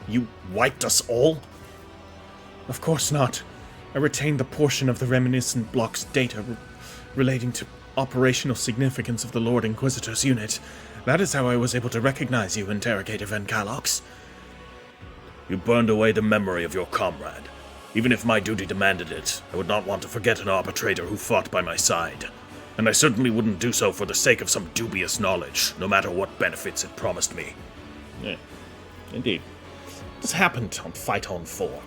You wiped us all? Of course not. I retained the portion of the reminiscent block's data relating to operational significance of the Lord Inquisitor's unit. That is how I was able to recognize you, Interrogator Van Kalox. You burned away the memory of your comrade. Even if my duty demanded it, I would not want to forget an arbitrator who fought by my side. And I certainly wouldn't do so for the sake of some dubious knowledge, no matter what benefits it promised me. Yeah, indeed. What happened on Phaeton 4?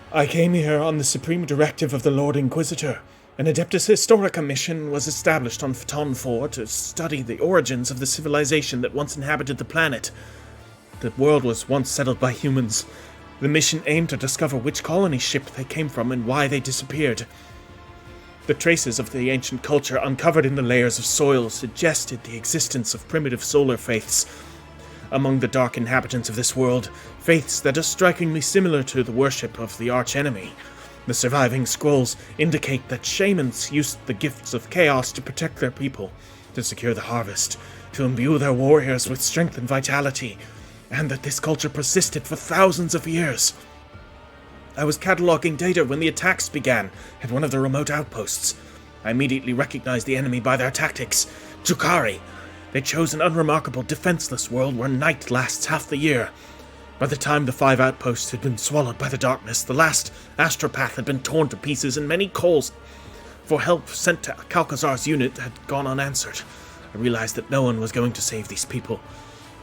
I came here on the supreme directive of the Lord Inquisitor. An Adeptus Historica mission was established on Phaeton 4 to study the origins of the civilization that once inhabited the planet. The world was once settled by humans. The mission aimed to discover which colony ship they came from and why they disappeared. The traces of the ancient culture uncovered in the layers of soil suggested the existence of primitive solar faiths among the dark inhabitants of this world, faiths that are strikingly similar to the worship of the archenemy. The surviving scrolls indicate that shamans used the gifts of chaos to protect their people, to secure the harvest, to imbue their warriors with strength and vitality, and that this culture persisted for thousands of years. I was cataloging data when the attacks began at one of the remote outposts. I immediately recognized the enemy by their tactics. Jukari. They chose an unremarkable, defenseless world where night lasts half the year. By the time the 5 outposts had been swallowed by the darkness, the last astropath had been torn to pieces, and many calls for help sent to Calcazar's unit had gone unanswered. I realized that no one was going to save these people,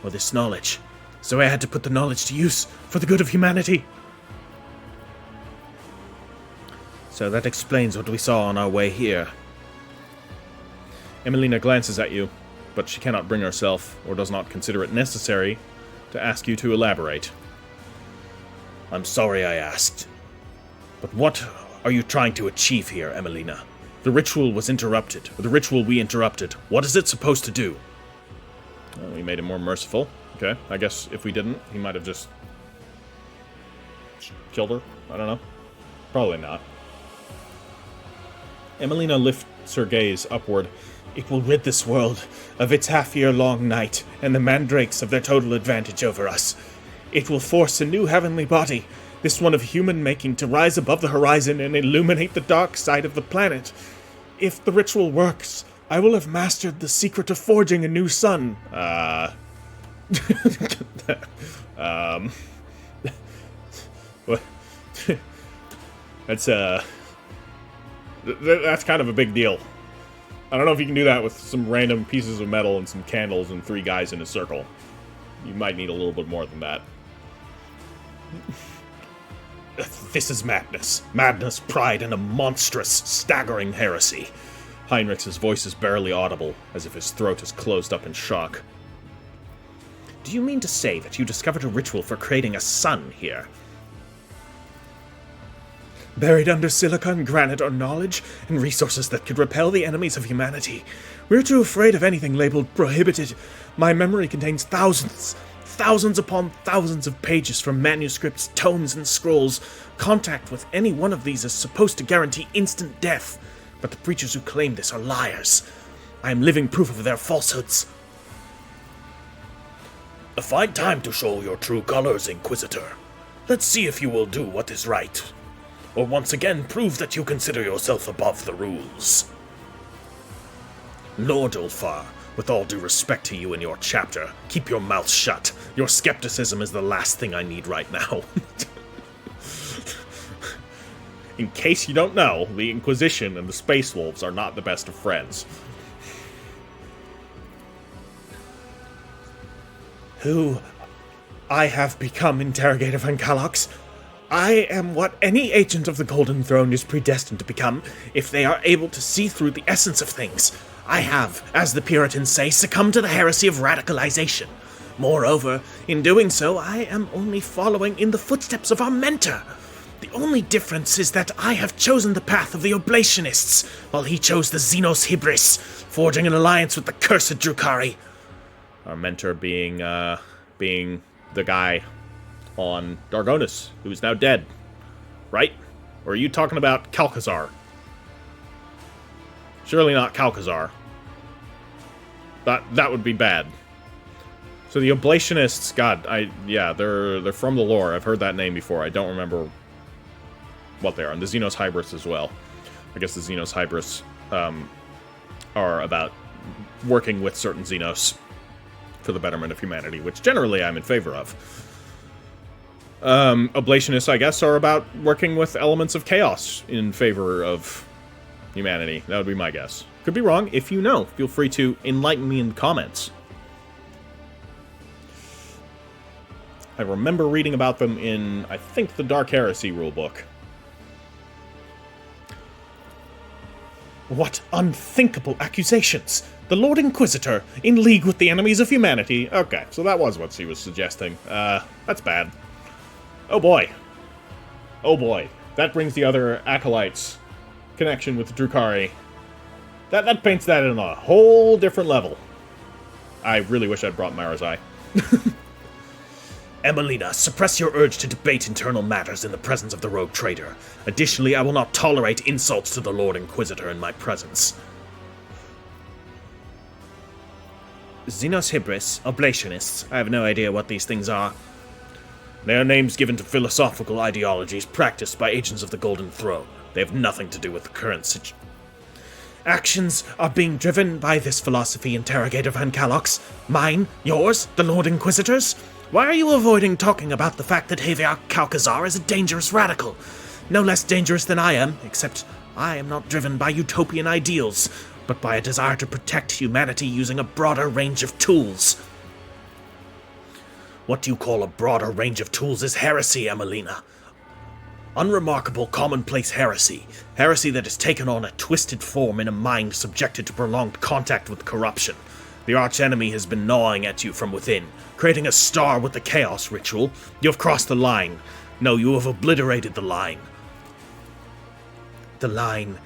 or this knowledge, so I had to put the knowledge to use for the good of humanity. So that explains what we saw on our way here. Emelina glances at you, but she cannot bring herself, or does not consider it necessary, to ask you to elaborate. I'm sorry I asked. But what are you trying to achieve here, Emelina? The ritual was interrupted. The ritual we interrupted. What is it supposed to do? Well, we made him more merciful. Okay, I guess if we didn't, he might have just killed her. I don't know. Probably not. Emelina lifts her gaze upward. It will rid this world of its half-year-long night and the mandrakes of their total advantage over us. It will force a new heavenly body, this one of human making, to rise above the horizon and illuminate the dark side of the planet. If the ritual works, I will have mastered the secret of forging a new sun. That's kind of a big deal. I don't know if you can do that with some random pieces of metal and some candles and 3 guys in a circle. You might need a little bit more than that. This is madness. Madness, pride, and a monstrous, staggering heresy. Heinrich's voice is barely audible, as if his throat is closed up in shock. Do you mean to say that you discovered a ritual for creating a sun here? Buried under silicon, granite, or knowledge, and resources that could repel the enemies of humanity. We're too afraid of anything labeled prohibited. My memory contains thousands upon thousands of pages from manuscripts, tomes, and scrolls. Contact with any one of these is supposed to guarantee instant death, but the preachers who claim this are liars. I am living proof of their falsehoods. A fine time to show your true colors, Inquisitor. Let's see if you will do what is right. Or once again prove that you consider yourself above the rules. Lord Ulfar, with all due respect to you and your chapter, keep your mouth shut. Your skepticism is the last thing I need right now. In case you don't know, the Inquisition and the Space Wolves are not the best of friends. Who I have become, Interrogator Van Kalox. I am what any agent of the Golden Throne is predestined to become if they are able to see through the essence of things. I have, as the Puritans say, succumbed to the heresy of radicalization. Moreover, in doing so, I am only following in the footsteps of our mentor. The only difference is that I have chosen the path of the Oblationists, while he chose the Xenos Hybris, forging an alliance with the cursed Drukhari. Our mentor being the guy on Dargonis, who is now dead. Right? Or are you talking about Calcazar? Surely not Calcazar. That would be bad. So the Oblationists, God, they're from the lore. I've heard that name before. I don't remember what they are. And the Xenos Hybris as well. I guess the Xenos Hybris are about working with certain Xenos for the betterment of humanity, which generally I'm in favor of. Oblationists, I guess, are about working with elements of chaos in favor of humanity. That would be my guess. Could be wrong. If you know, feel free to enlighten me in the comments. I remember reading about them in, I think, the Dark Heresy rulebook. What unthinkable accusations! The Lord Inquisitor, in league with the enemies of humanity. Okay, so that was what she was suggesting. That's bad. Oh boy. Oh boy. That brings the other Acolytes' connection with Drukhari. That paints that in a whole different level. I really wish I'd brought Mara's Eye. Emelina, suppress your urge to debate internal matters in the presence of the rogue traitor. Additionally, I will not tolerate insults to the Lord Inquisitor in my presence. Xenos Hybris, Oblationists. I have no idea what these things are. They are names given to philosophical ideologies practiced by agents of the Golden Throne. They have nothing to do with the current situation. Actions are being driven by this philosophy, Interrogator Van Kalox. Mine? Yours? The Lord Inquisitor's? Why are you avoiding talking about the fact that Javier Calcazar is a dangerous radical? No less dangerous than I am, except I am not driven by utopian ideals, but by a desire to protect humanity using a broader range of tools. What you call a broader range of tools is heresy, Emelina. Unremarkable commonplace heresy. Heresy that has taken on a twisted form in a mind subjected to prolonged contact with corruption. The archenemy has been gnawing at you from within, creating a star with the chaos ritual. You have crossed the line. No, you have obliterated the line. The line.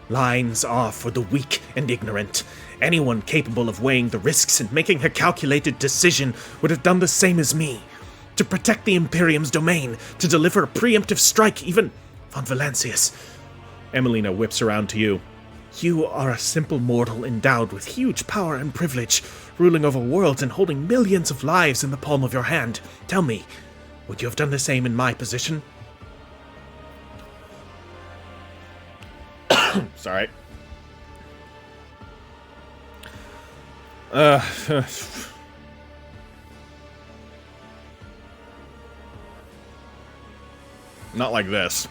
Lines are for the weak and ignorant. Anyone capable of weighing the risks and making a calculated decision would have done the same as me. To protect the Imperium's domain, to deliver a preemptive strike, even Von Valancius. Emelina whips around to you. You are a simple mortal endowed with huge power and privilege, ruling over worlds and holding millions of lives in the palm of your hand. Tell me, would you have done the same in my position? Sorry. Not like this.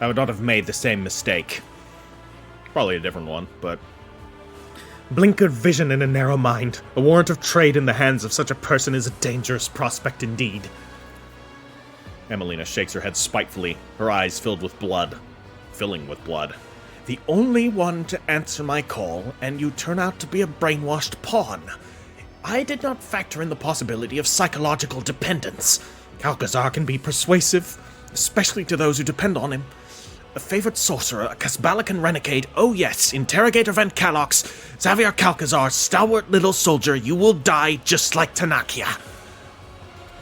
I would not have made the same mistake. Probably a different one, but... Blinkered vision in a narrow mind. A warrant of trade in the hands of such a person is a dangerous prospect indeed. Emelina shakes her head spitefully, her eyes filling with blood. The only one to answer my call, and you turn out to be a brainwashed pawn. I did not factor in the possibility of psychological dependence. Calcazar can be persuasive, especially to those who depend on him. A favorite sorcerer, a Casbalican renegade, oh yes, Interrogator Van Kalox, Xavier Calcazar, stalwart little soldier, you will die just like Tanakia.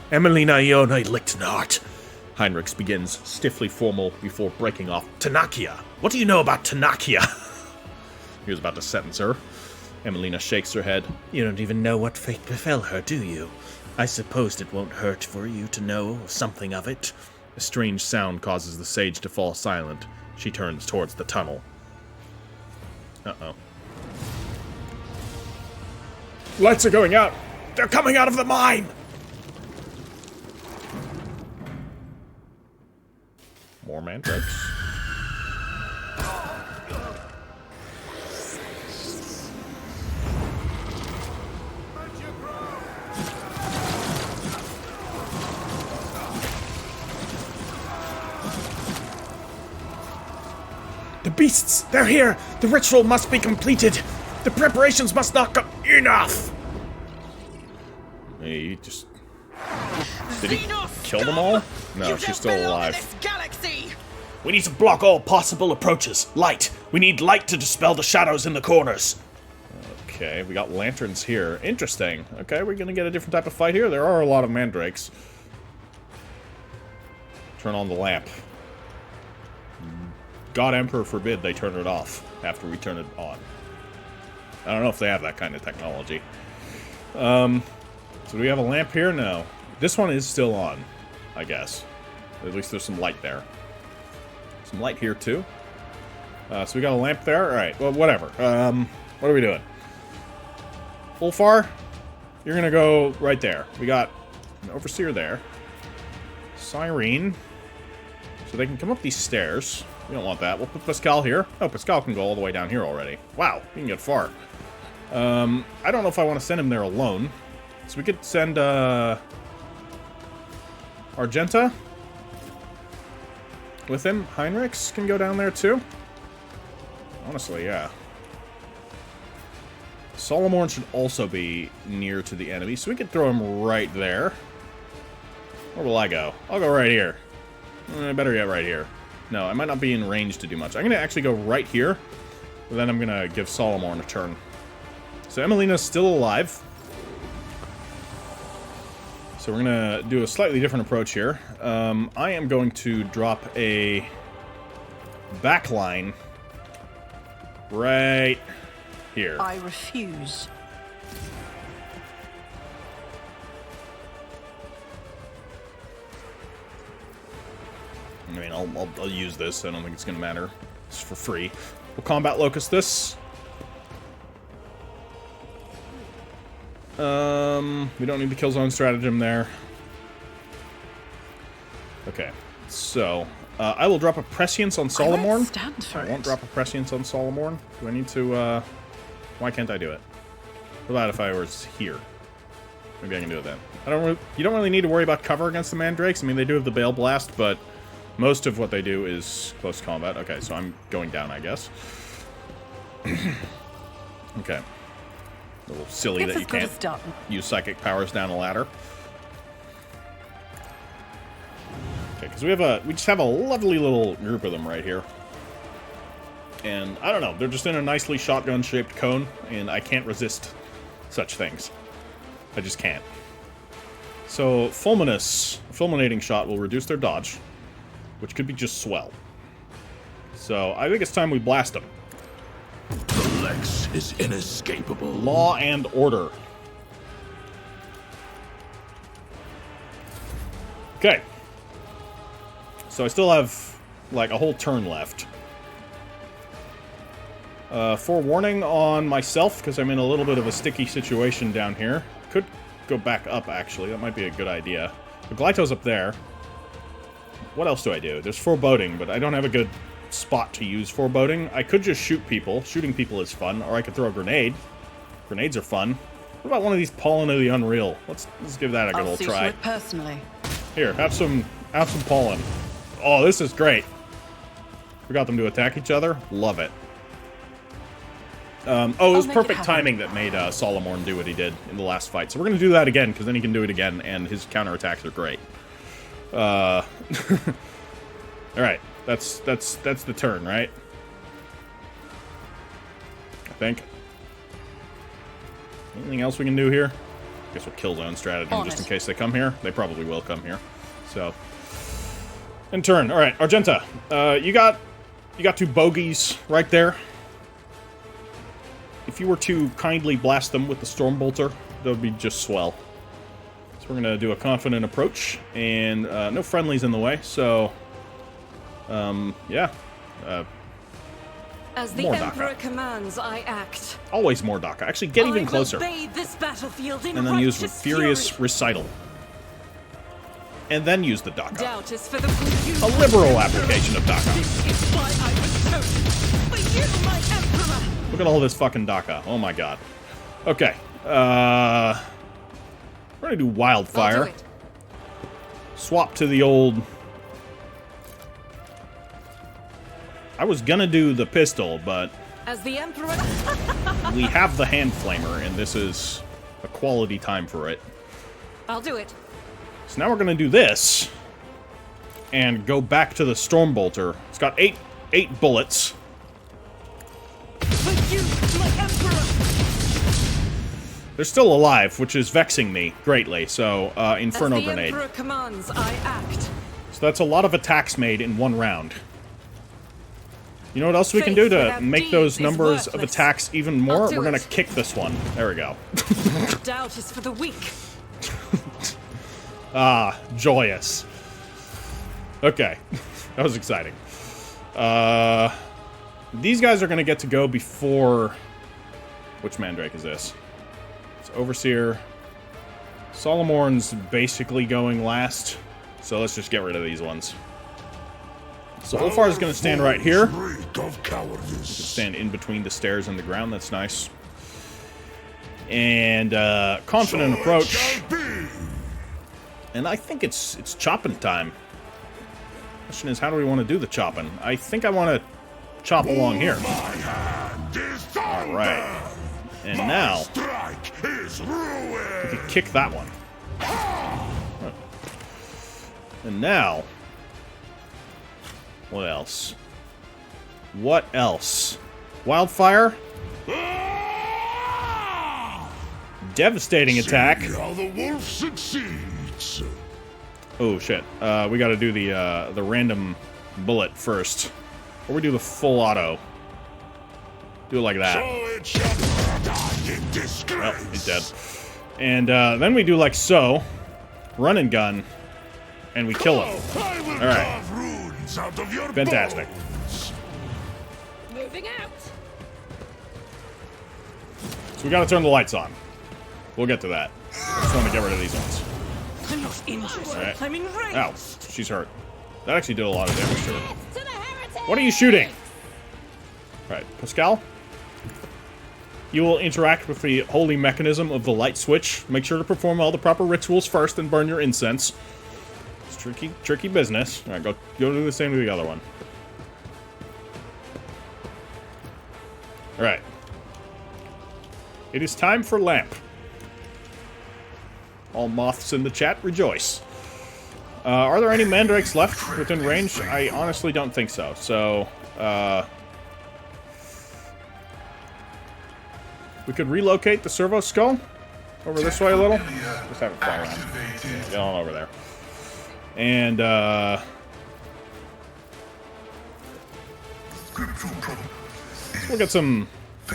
Emelina Iona Lichtenhart. Heinrichs begins, stiffly formal, before breaking off. Tanakia! What do you know about Tanakia? He was about to sentence her. Emelina shakes her head. You don't even know what fate befell her, do you? I suppose it won't hurt for you to know something of it. A strange sound causes the sage to fall silent. She turns towards the tunnel. Uh-oh. Lights are going out! They're coming out of the mine! More mandrakes. The beasts! They're here! The ritual must be completed! The preparations must not go... Enough! He just... Did he kill them all? No, she's still alive. We need to block all possible approaches. Light! We need light to dispel the shadows in the corners. Okay, we got lanterns here. Interesting. Okay, we're gonna get a different type of fight here. There are a lot of mandrakes. Turn on the lamp. God Emperor forbid they turn it off after we turn it on. I don't know if they have that kind of technology. So do we have a lamp here? No. This one is still on, I guess. At least there's some light there. Some light here, too. So we got a lamp there? Alright, well, whatever. What are we doing? Ulfar, you're gonna go right there. We got an Overseer there. Cyrene. So they can come up these stairs. We don't want that. We'll put Pascal here. Oh, Pascal can go all the way down here already. Wow, he can get far. I don't know if I want to send him there alone. So we could send, Argenta with him. Heinrichs can go down there too. Honestly, yeah. Solomon should also be near to the enemy, so we could throw him right there. Where will I go? I'll go right here. Better yet, right here. No, I might not be in range to do much. I'm going to actually go right here, but then I'm going to give Solomon a turn. So Emelina's still alive. So we're going to do a slightly different approach here. I am going to drop a backline right here. I refuse. I mean, I'll use this. I don't think it's going to matter. It's for free. We'll combat locust this. We don't need the kill zone stratagem there. Okay, so I will drop a prescience on Solomon. I won't drop a prescience on Solomon. Do I need to? Why can't I do it? What about if I was here? Maybe I can do it then. You don't really need to worry about cover against the mandrakes. I mean, they do have the Bale Blast, but most of what they do is close combat. Okay, so I'm going down, I guess. Okay. A little silly that you can't use psychic powers down a ladder. Okay, because we just have a lovely little group of them right here. And I don't know, they're just in a nicely shotgun-shaped cone, and I can't resist such things. I just can't. So, fulminating shot will reduce their dodge, which could be just swell. So, I think it's time we blast them. The Lex is inescapable. Law and order. Okay. So I still have, like, a whole turn left. Forewarning on myself, because I'm in a little bit of a sticky situation down here. Could go back up, actually. That might be a good idea. The Glyto's up there. What else do I do? There's foreboding, but I don't have a good spot to use foreboding. I could just shoot people. Shooting people is fun. Or I could throw a grenade. Grenades are fun. What about one of these Pollen of the Unreal? Let's give that a good old try. Personally. Here, have some pollen. Oh, this is great. We got them to attack each other. Love it. Oh, it was perfect timing that made Solomon do what he did in the last fight. So we're going to do that again, because then he can do it again, and his counterattacks are great. Alright, that's the turn, right? I think. Anything else we can do here? I guess we'll kill zone stratagem just in case they come here. They probably will come here. So, in turn. Alright, Argenta. You got two bogeys right there. If you were to kindly blast them with the Stormbolter, that would be just swell. So we're going to do a confident approach, and no friendlies in the way, so, yeah. As the Emperor commands, I act. Always more Daka. Actually, get even closer. This battlefield in and then use Furious Recital. and then use the Daka. Doubt is for the A liberal application of Daka. This is why I was chosen. For you, my emperor. Look at all this fucking Daka. Oh my god. Okay. We're gonna do Wildfire. I'll do it. Swap to the old... I was gonna do the pistol, but As the emperor. we have the hand flamer, and this is a quality time for it. I'll do it. So now we're gonna do this, and go back to the Stormbolter. It's got eight bullets. For you, my emperor. They're still alive, which is vexing me greatly. So Inferno As the Grenade. emperor commands, I act. So that's a lot of attacks made in one round. You know what else we can do to make those numbers of attacks even more? We're gonna kick this one. There we go. Doubt is for the weak. Ah, joyous. Okay. That was exciting. These guys are gonna get to go before... Which Mandrake is this? It's Overseer. Solomorn's basically going last. So let's just get rid of these ones. So Ulfar is going to stand right here. Stand in between the stairs and the ground. That's nice. And confident approach. And I think it's chopping time. Question is, how do we want to do the chopping? I think I want to chop along here. All right. And now we can kick that one. And now, what else? What else? Wildfire? Devastating attack. How the wolf succeeds. Oh shit. We gotta do the random bullet first. Or we do the full auto. Do it like that. Well, he's dead. And then we do like so. Run and gun. And we kill him. Alright. Fantastic. Moving out. So we gotta turn the lights on. We'll get to that. Just want to get rid of these ones. I'm not injured. Right. I'm in range. Ow. She's hurt. That actually did a lot of damage to her. What are you shooting? Right. Pascal? You will interact with the holy mechanism of the light switch. Make sure to perform all the proper rituals first and burn your incense. It's tricky business. Alright, go do the same to the other one. Alright. It is time for lamp. All moths in the chat, rejoice. Are there any mandrakes left within range? I honestly don't think so. So, we could relocate the servo skull over this way a little. Just have it fly around. Get on over there. And, we'll get some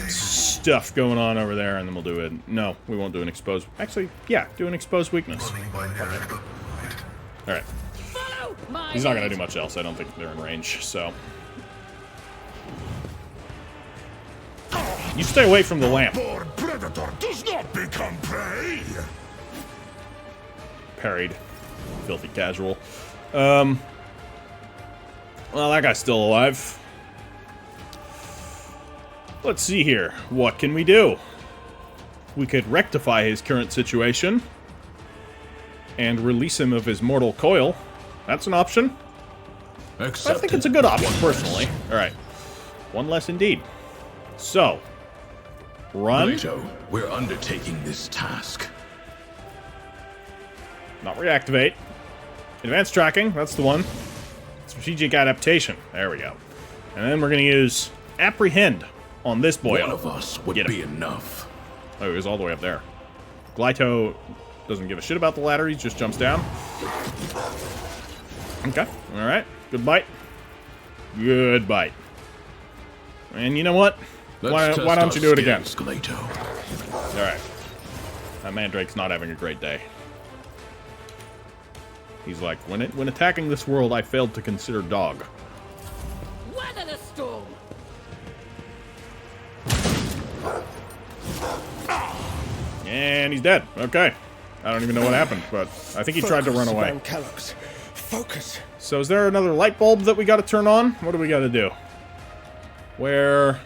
stuff going on over there, and then we'll do it. No, we won't do an exposed... Actually, yeah, do an exposed weakness. Alright. He's not going to do much else. I don't think they're in range, so... You stay away from the lamp. Predator does not become prey. Parried. Filthy casual. Well, that guy's still alive. Let's see here. What can we do? We could rectify his current situation and release him of his mortal coil. That's an option. I think it's a good option, personally. Alright. One less indeed. So, run. Leto, we're undertaking this task. Not reactivate. Advanced tracking, that's the one. Strategic adaptation. There we go. And then we're going to use apprehend on this boy. One of us would be enough. Oh, he was all the way up there. Glyto doesn't give a shit about the ladder. He just jumps down. Okay. All right. Good bite. Good bite. And you know what? Why don't you do it again? All right. That Mandrake's not having a great day. He's like, when attacking this world, I failed to consider dog. Weather the storm. And he's dead. Okay. I don't even know what happened, but I think he tried to run away. Van Kellogg's. Focus. So is there another light bulb that we got to turn on? What do we got to do? Where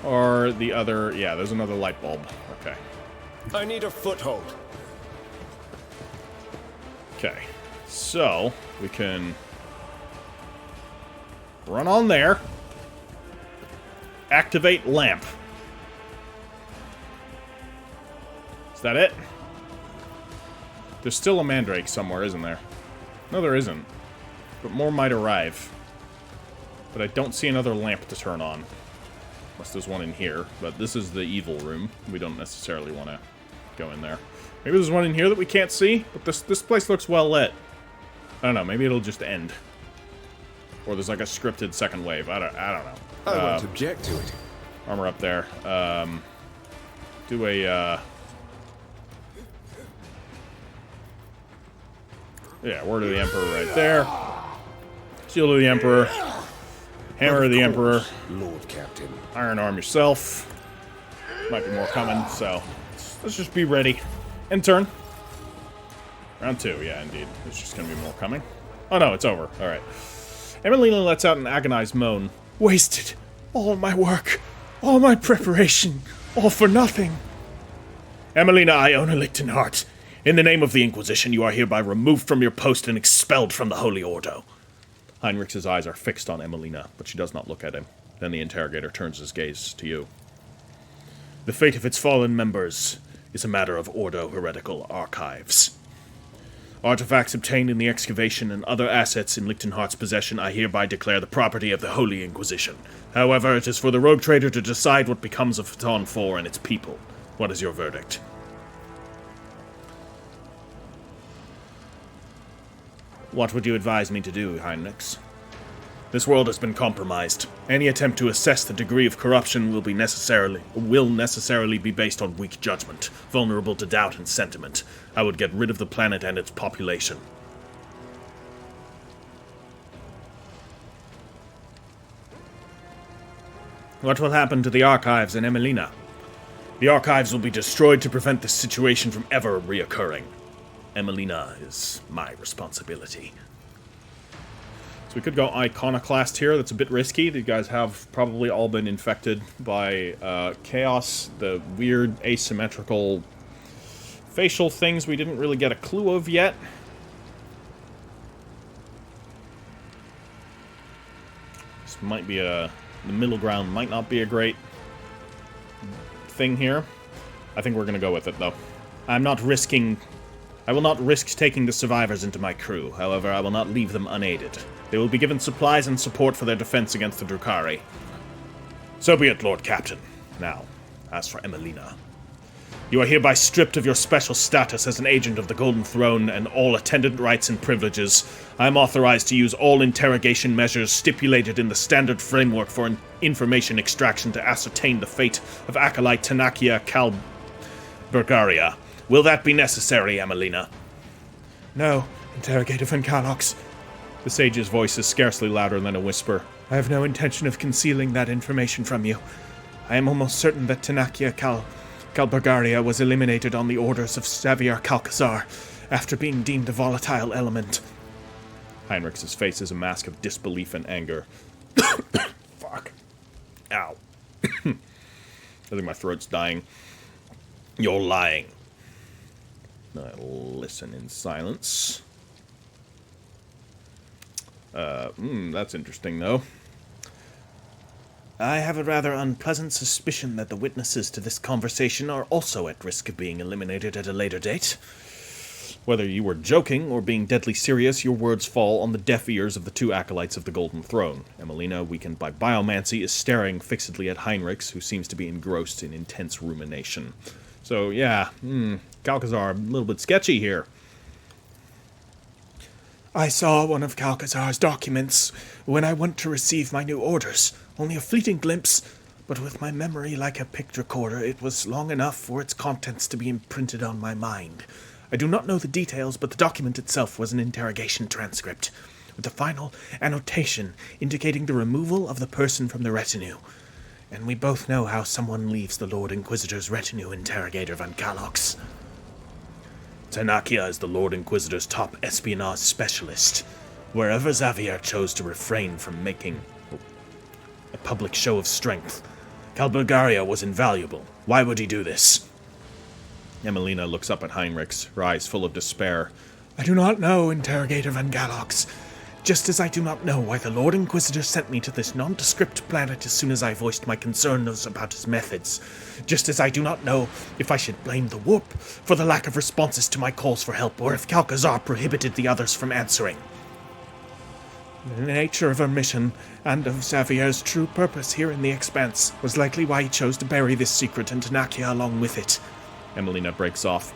are the other... Yeah, there's another light bulb. Okay. I need a foothold. Okay. So, we can run on there. Activate lamp. Is that it? There's still a mandrake somewhere, isn't there? No, there isn't. But more might arrive. But I don't see another lamp to turn on. Unless there's one in here. But this is the evil room. We don't necessarily want to go in there. Maybe there's one in here that we can't see. But this place looks well lit. I don't know. Maybe it'll just end. Or there's like a scripted second wave. I don't know. I won't object to it. Armor up there. Do a... Yeah, Word of the Emperor right there. Shield of the Emperor. Hammer of the Emperor. Lord Captain. Iron Arm yourself. Might be more coming, so let's just be ready. End turn. Round 2, yeah, indeed. There's just gonna be more coming. Oh no, it's over. Alright. Emelina lets out an agonized moan. Wasted. All my work. All my preparation. All for nothing. Emelina Iona Lichtenhart. In the name of the Inquisition, you are hereby removed from your post and expelled from the Holy Ordo. Heinrich's eyes are fixed on Emelina, but she does not look at him. Then the interrogator turns his gaze to you. The fate of its fallen members is a matter of Ordo heretical archives. Artifacts obtained in the excavation and other assets in Lichtenhart's possession I hereby declare the property of the Holy Inquisition. However, it is for the rogue trader to decide what becomes of Phaton 4 and its people. What is your verdict? What would you advise me to do, Heinrichs? This world has been compromised. Any attempt to assess the degree of corruption will necessarily be based on weak judgment, vulnerable to doubt and sentiment. I would get rid of the planet and its population. What will happen to the archives in Emelina? The archives will be destroyed to prevent this situation from ever reoccurring. Emelina is my responsibility. So we could go Iconoclast here. That's a bit risky. These guys have probably all been infected by Chaos, the weird asymmetrical facial things we didn't really get a clue of yet. This might be the middle ground might not be a great thing here. I think we're going to go with it, though. I will not risk taking the survivors into my crew. However, I will not leave them unaided. They will be given supplies and support for their defense against the Drukhari. So be it, Lord Captain. Now, as for Emelina. You are hereby stripped of your special status as an agent of the Golden Throne and all attendant rights and privileges. I am authorized to use all interrogation measures stipulated in the standard framework for information extraction to ascertain the fate of Acolyte Tanakia Kalburgaria. Will that be necessary, Emelina? No, Interrogator Van Kalox. The sage's voice is scarcely louder than a whisper. I have no intention of concealing that information from you. I am almost certain that Tanakia Kalburgaria was eliminated on the orders of Xavier Calcazar after being deemed a volatile element. Heinrich's face is a mask of disbelief and anger. Fuck. Ow. I think my throat's dying. You're lying. I'll listen in silence. That's interesting, though. I have a rather unpleasant suspicion that the witnesses to this conversation are also at risk of being eliminated at a later date. Whether you were joking or being deadly serious, your words fall on the deaf ears of the two acolytes of the Golden Throne. Emelina, weakened by biomancy, is staring fixedly at Heinrichs, who seems to be engrossed in intense rumination. So, yeah, Calcazar, a little bit sketchy here. I saw one of Calcazar's documents when I went to receive my new orders. Only a fleeting glimpse, but with my memory like a picture recorder, it was long enough for its contents to be imprinted on my mind. I do not know the details, but the document itself was an interrogation transcript, with a final annotation indicating the removal of the person from the retinue. And we both know how someone leaves the Lord Inquisitor's retinue, Interrogator Van Kalox. Tanakia is the Lord Inquisitor's top espionage specialist. Wherever Xavier chose to refrain from making a public show of strength, Cal Bulgaria was invaluable. Why would he do this? Emelina looks up at Heinrichs, her eyes full of despair. I do not know, Interrogator Van Galox. Just as I do not know why the Lord Inquisitor sent me to this nondescript planet as soon as I voiced my concerns about his methods. Just as I do not know if I should blame the Warp for the lack of responses to my calls for help, or if Calcazar prohibited the others from answering. The nature of our mission, and of Xavier's true purpose here in the Expanse, was likely why he chose to bury this secret and Tanakia along with it. Emelina breaks off.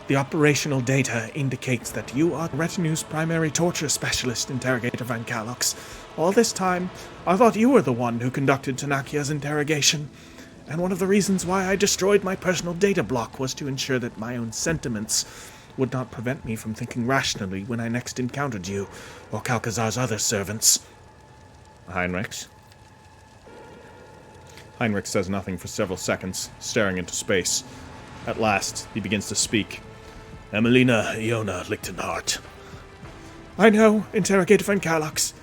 The operational data indicates that you are the Retinue's primary torture specialist, Interrogator Van Galox. All this time, I thought you were the one who conducted Tanakia's interrogation. And one of the reasons why I destroyed my personal data block was to ensure that my own sentiments would not prevent me from thinking rationally when I next encountered you, or Calcazar's other servants. Heinrichs? Heinrich says nothing for several seconds, staring into space. At last, he begins to speak. Emelina Iona Lichtenhart. I know, Interrogator Van Galox.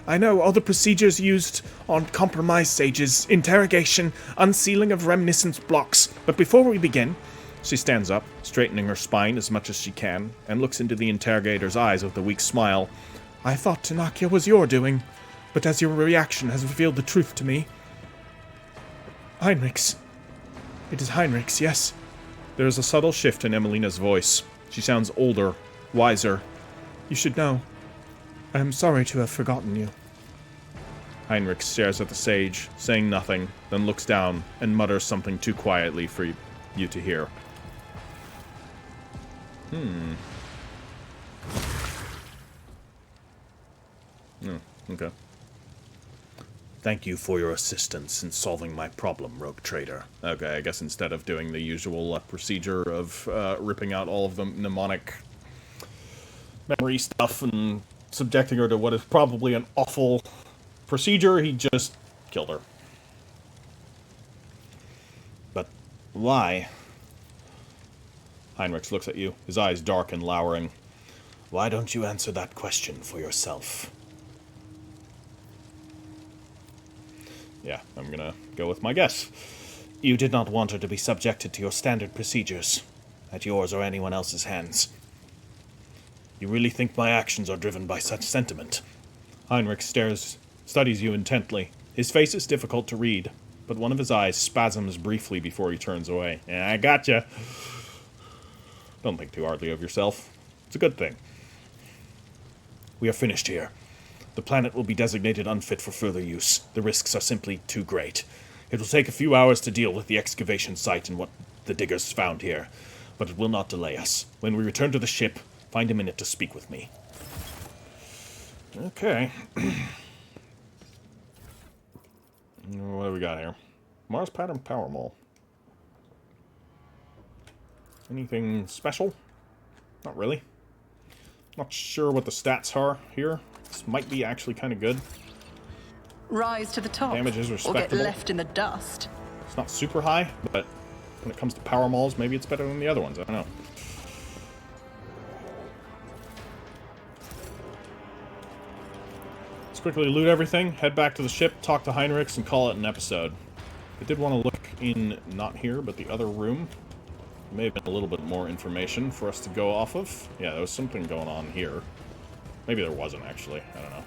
I know all the procedures used on compromised sages, interrogation, unsealing of reminiscence blocks. But before we begin... She stands up, straightening her spine as much as she can, and looks into the interrogator's eyes with a weak smile. I thought Tanakia was your doing, but as your reaction has revealed the truth to me... Heinrichs. It is Heinrichs, yes? There is a subtle shift in Emelina's voice. She sounds older, wiser. You should know. I am sorry to have forgotten you. Heinrich stares at the sage, saying nothing, then looks down and mutters something too quietly for you to hear. Okay. Thank you for your assistance in solving my problem, Rogue Trader. Okay, I guess instead of doing the usual procedure of ripping out all of the mnemonic memory stuff and subjecting her to what is probably an awful procedure, he just killed her. But why? Heinrich looks at you, his eyes dark and lowering. Why don't you answer that question for yourself? Yeah, I'm gonna go with my guess. You did not want her to be subjected to your standard procedures, at yours or anyone else's hands. You really think my actions are driven by such sentiment? Heinrich studies you intently. His face is difficult to read, but one of his eyes spasms briefly before he turns away. Yeah, I gotcha. Don't think too hardly of yourself. It's a good thing. We are finished here. The planet will be designated unfit for further use. The risks are simply too great. It will take a few hours to deal with the excavation site and what the diggers found here, but it will not delay us. When we return to the ship, find a minute to speak with me. Okay. What do we got here? Mars pattern power mole. Anything special? Not really. Not sure what the stats are here. This might be actually kind of good. Rise to the top. Damage is respectable. Or get left in the dust. It's not super high, but when it comes to power mauls, maybe it's better than the other ones. I don't know. Let's quickly loot everything, head back to the ship, talk to Heinrichs, and call it an episode. I did want to look in, not here, but the other room. There may have been a little bit more information for us to go off of. Yeah, there was something going on here. Maybe there wasn't, actually. I don't know.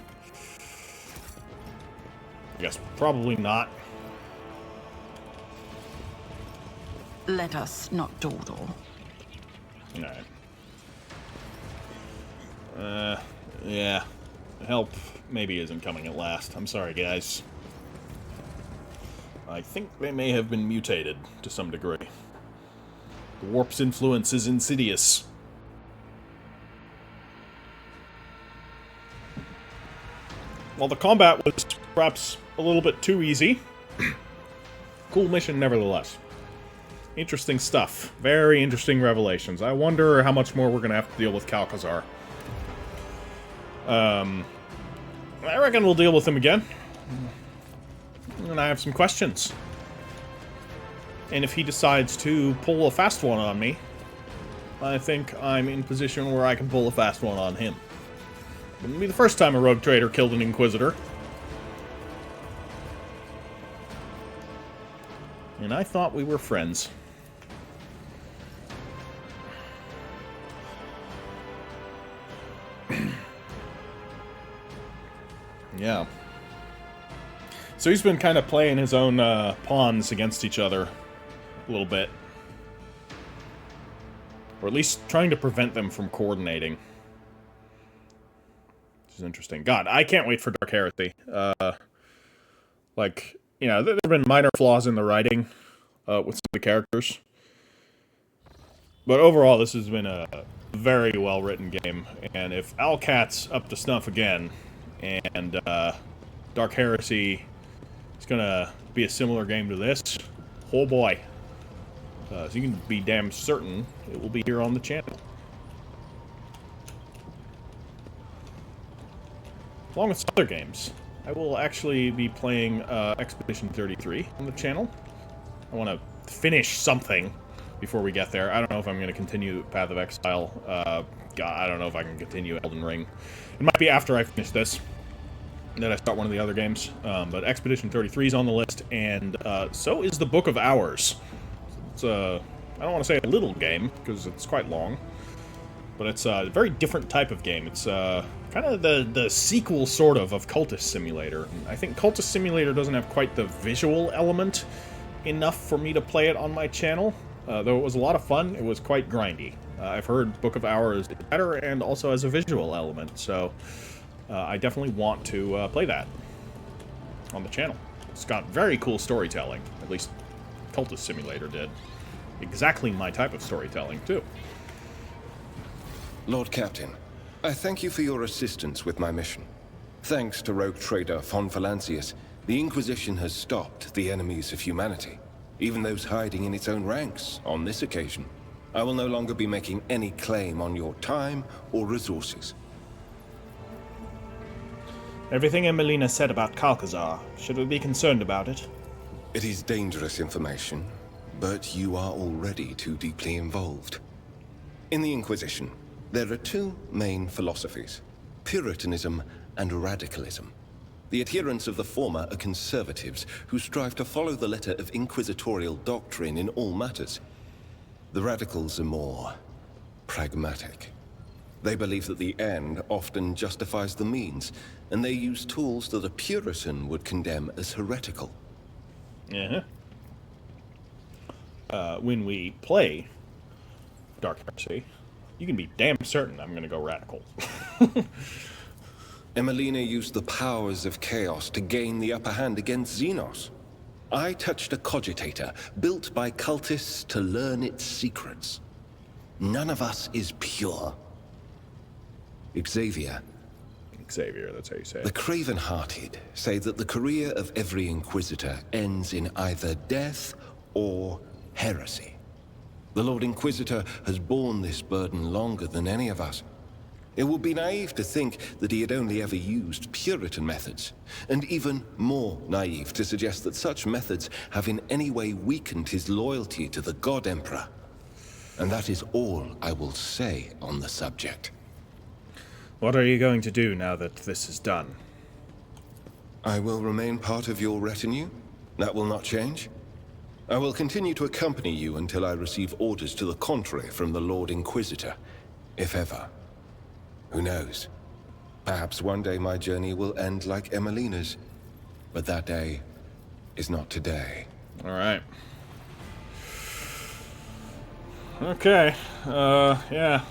I guess probably not. Let us not dawdle. Alright. Yeah. Help maybe isn't coming at last. I'm sorry, guys. I think they may have been mutated to some degree. The warp's influence is insidious. While the combat was perhaps a little bit too easy, cool mission nevertheless. Interesting stuff. Very interesting revelations. I wonder how much more we're going to have to deal with Calcazar. I reckon we'll deal with him again. And I have some questions. And if he decides to pull a fast one on me, I think I'm in position where I can pull a fast one on him. Wouldn't be the first time a rogue trader killed an Inquisitor. And I thought we were friends. Yeah. So he's been kind of playing his own pawns against each other a little bit. Or at least trying to prevent them from coordinating. Which is interesting. God, I can't wait for Dark Heresy. Like, you know, there have been minor flaws in the writing with some of the characters. But overall, this has been a very well-written game. And if Alcat's up to snuff again, and Dark Heresy is going to be a similar game to this, oh boy. So you can be damn certain it will be here on the channel. Along with some other games. I will actually be playing Expedition 33 on the channel. I want to finish something before we get there. I don't know if I'm going to continue Path of Exile. God, I don't know if I can continue Elden Ring. It might be after I finish this that I start one of the other games. But Expedition 33 is on the list, and so is the Book of Hours. It's I don't want to say a little game, because it's quite long. But it's a very different type of game. It's kind of the sequel, sort of Cultist Simulator. And I think Cultist Simulator doesn't have quite the visual element enough for me to play it on my channel. Though it was a lot of fun, it was quite grindy. I've heard Book of Hours is better and also has a visual element, so I definitely want to play that on the channel. It's got very cool storytelling, at least Cultist Simulator did. Exactly my type of storytelling, too. Lord Captain, I thank you for your assistance with my mission. Thanks to rogue trader Von Valancius, the Inquisition has stopped the enemies of humanity, even those hiding in its own ranks on this occasion. I will no longer be making any claim on your time or resources. Everything Emelina said about Calcazar, should we be concerned about it? It is dangerous information, but you are already too deeply involved. In the Inquisition, there are two main philosophies: Puritanism and radicalism. The adherents of the former are conservatives who strive to follow the letter of inquisitorial doctrine in all matters. The radicals are more pragmatic. They believe that the end often justifies the means, and they use tools that a Puritan would condemn as heretical. Uh-huh. When we play Dark Heresy, you can be damn certain I'm going to go radical. Emelina used the powers of chaos to gain the upper hand against Xenos. I touched a cogitator built by cultists to learn its secrets. None of us is pure. Xavier, that's how you say it. The craven-hearted say that the career of every Inquisitor ends in either death or heresy. The Lord Inquisitor has borne this burden longer than any of us. It would be naive to think that he had only ever used Puritan methods, and even more naive to suggest that such methods have in any way weakened his loyalty to the God Emperor. And that is all I will say on the subject. What are you going to do now that this is done? I will remain part of your retinue. That will not change. I will continue to accompany you until I receive orders to the contrary from the Lord Inquisitor, if ever. Who knows? Perhaps one day my journey will end like Emelina's, but that day is not today. All right. Okay. Yeah.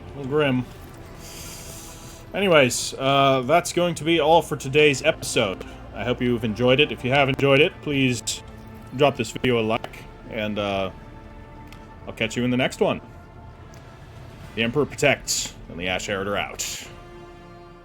A little grim. Anyways, that's going to be all for today's episode. I hope you've enjoyed it. If you have enjoyed it, please drop this video a like, and I'll catch you in the next one. The Emperor protects, and the Ash Heritor out.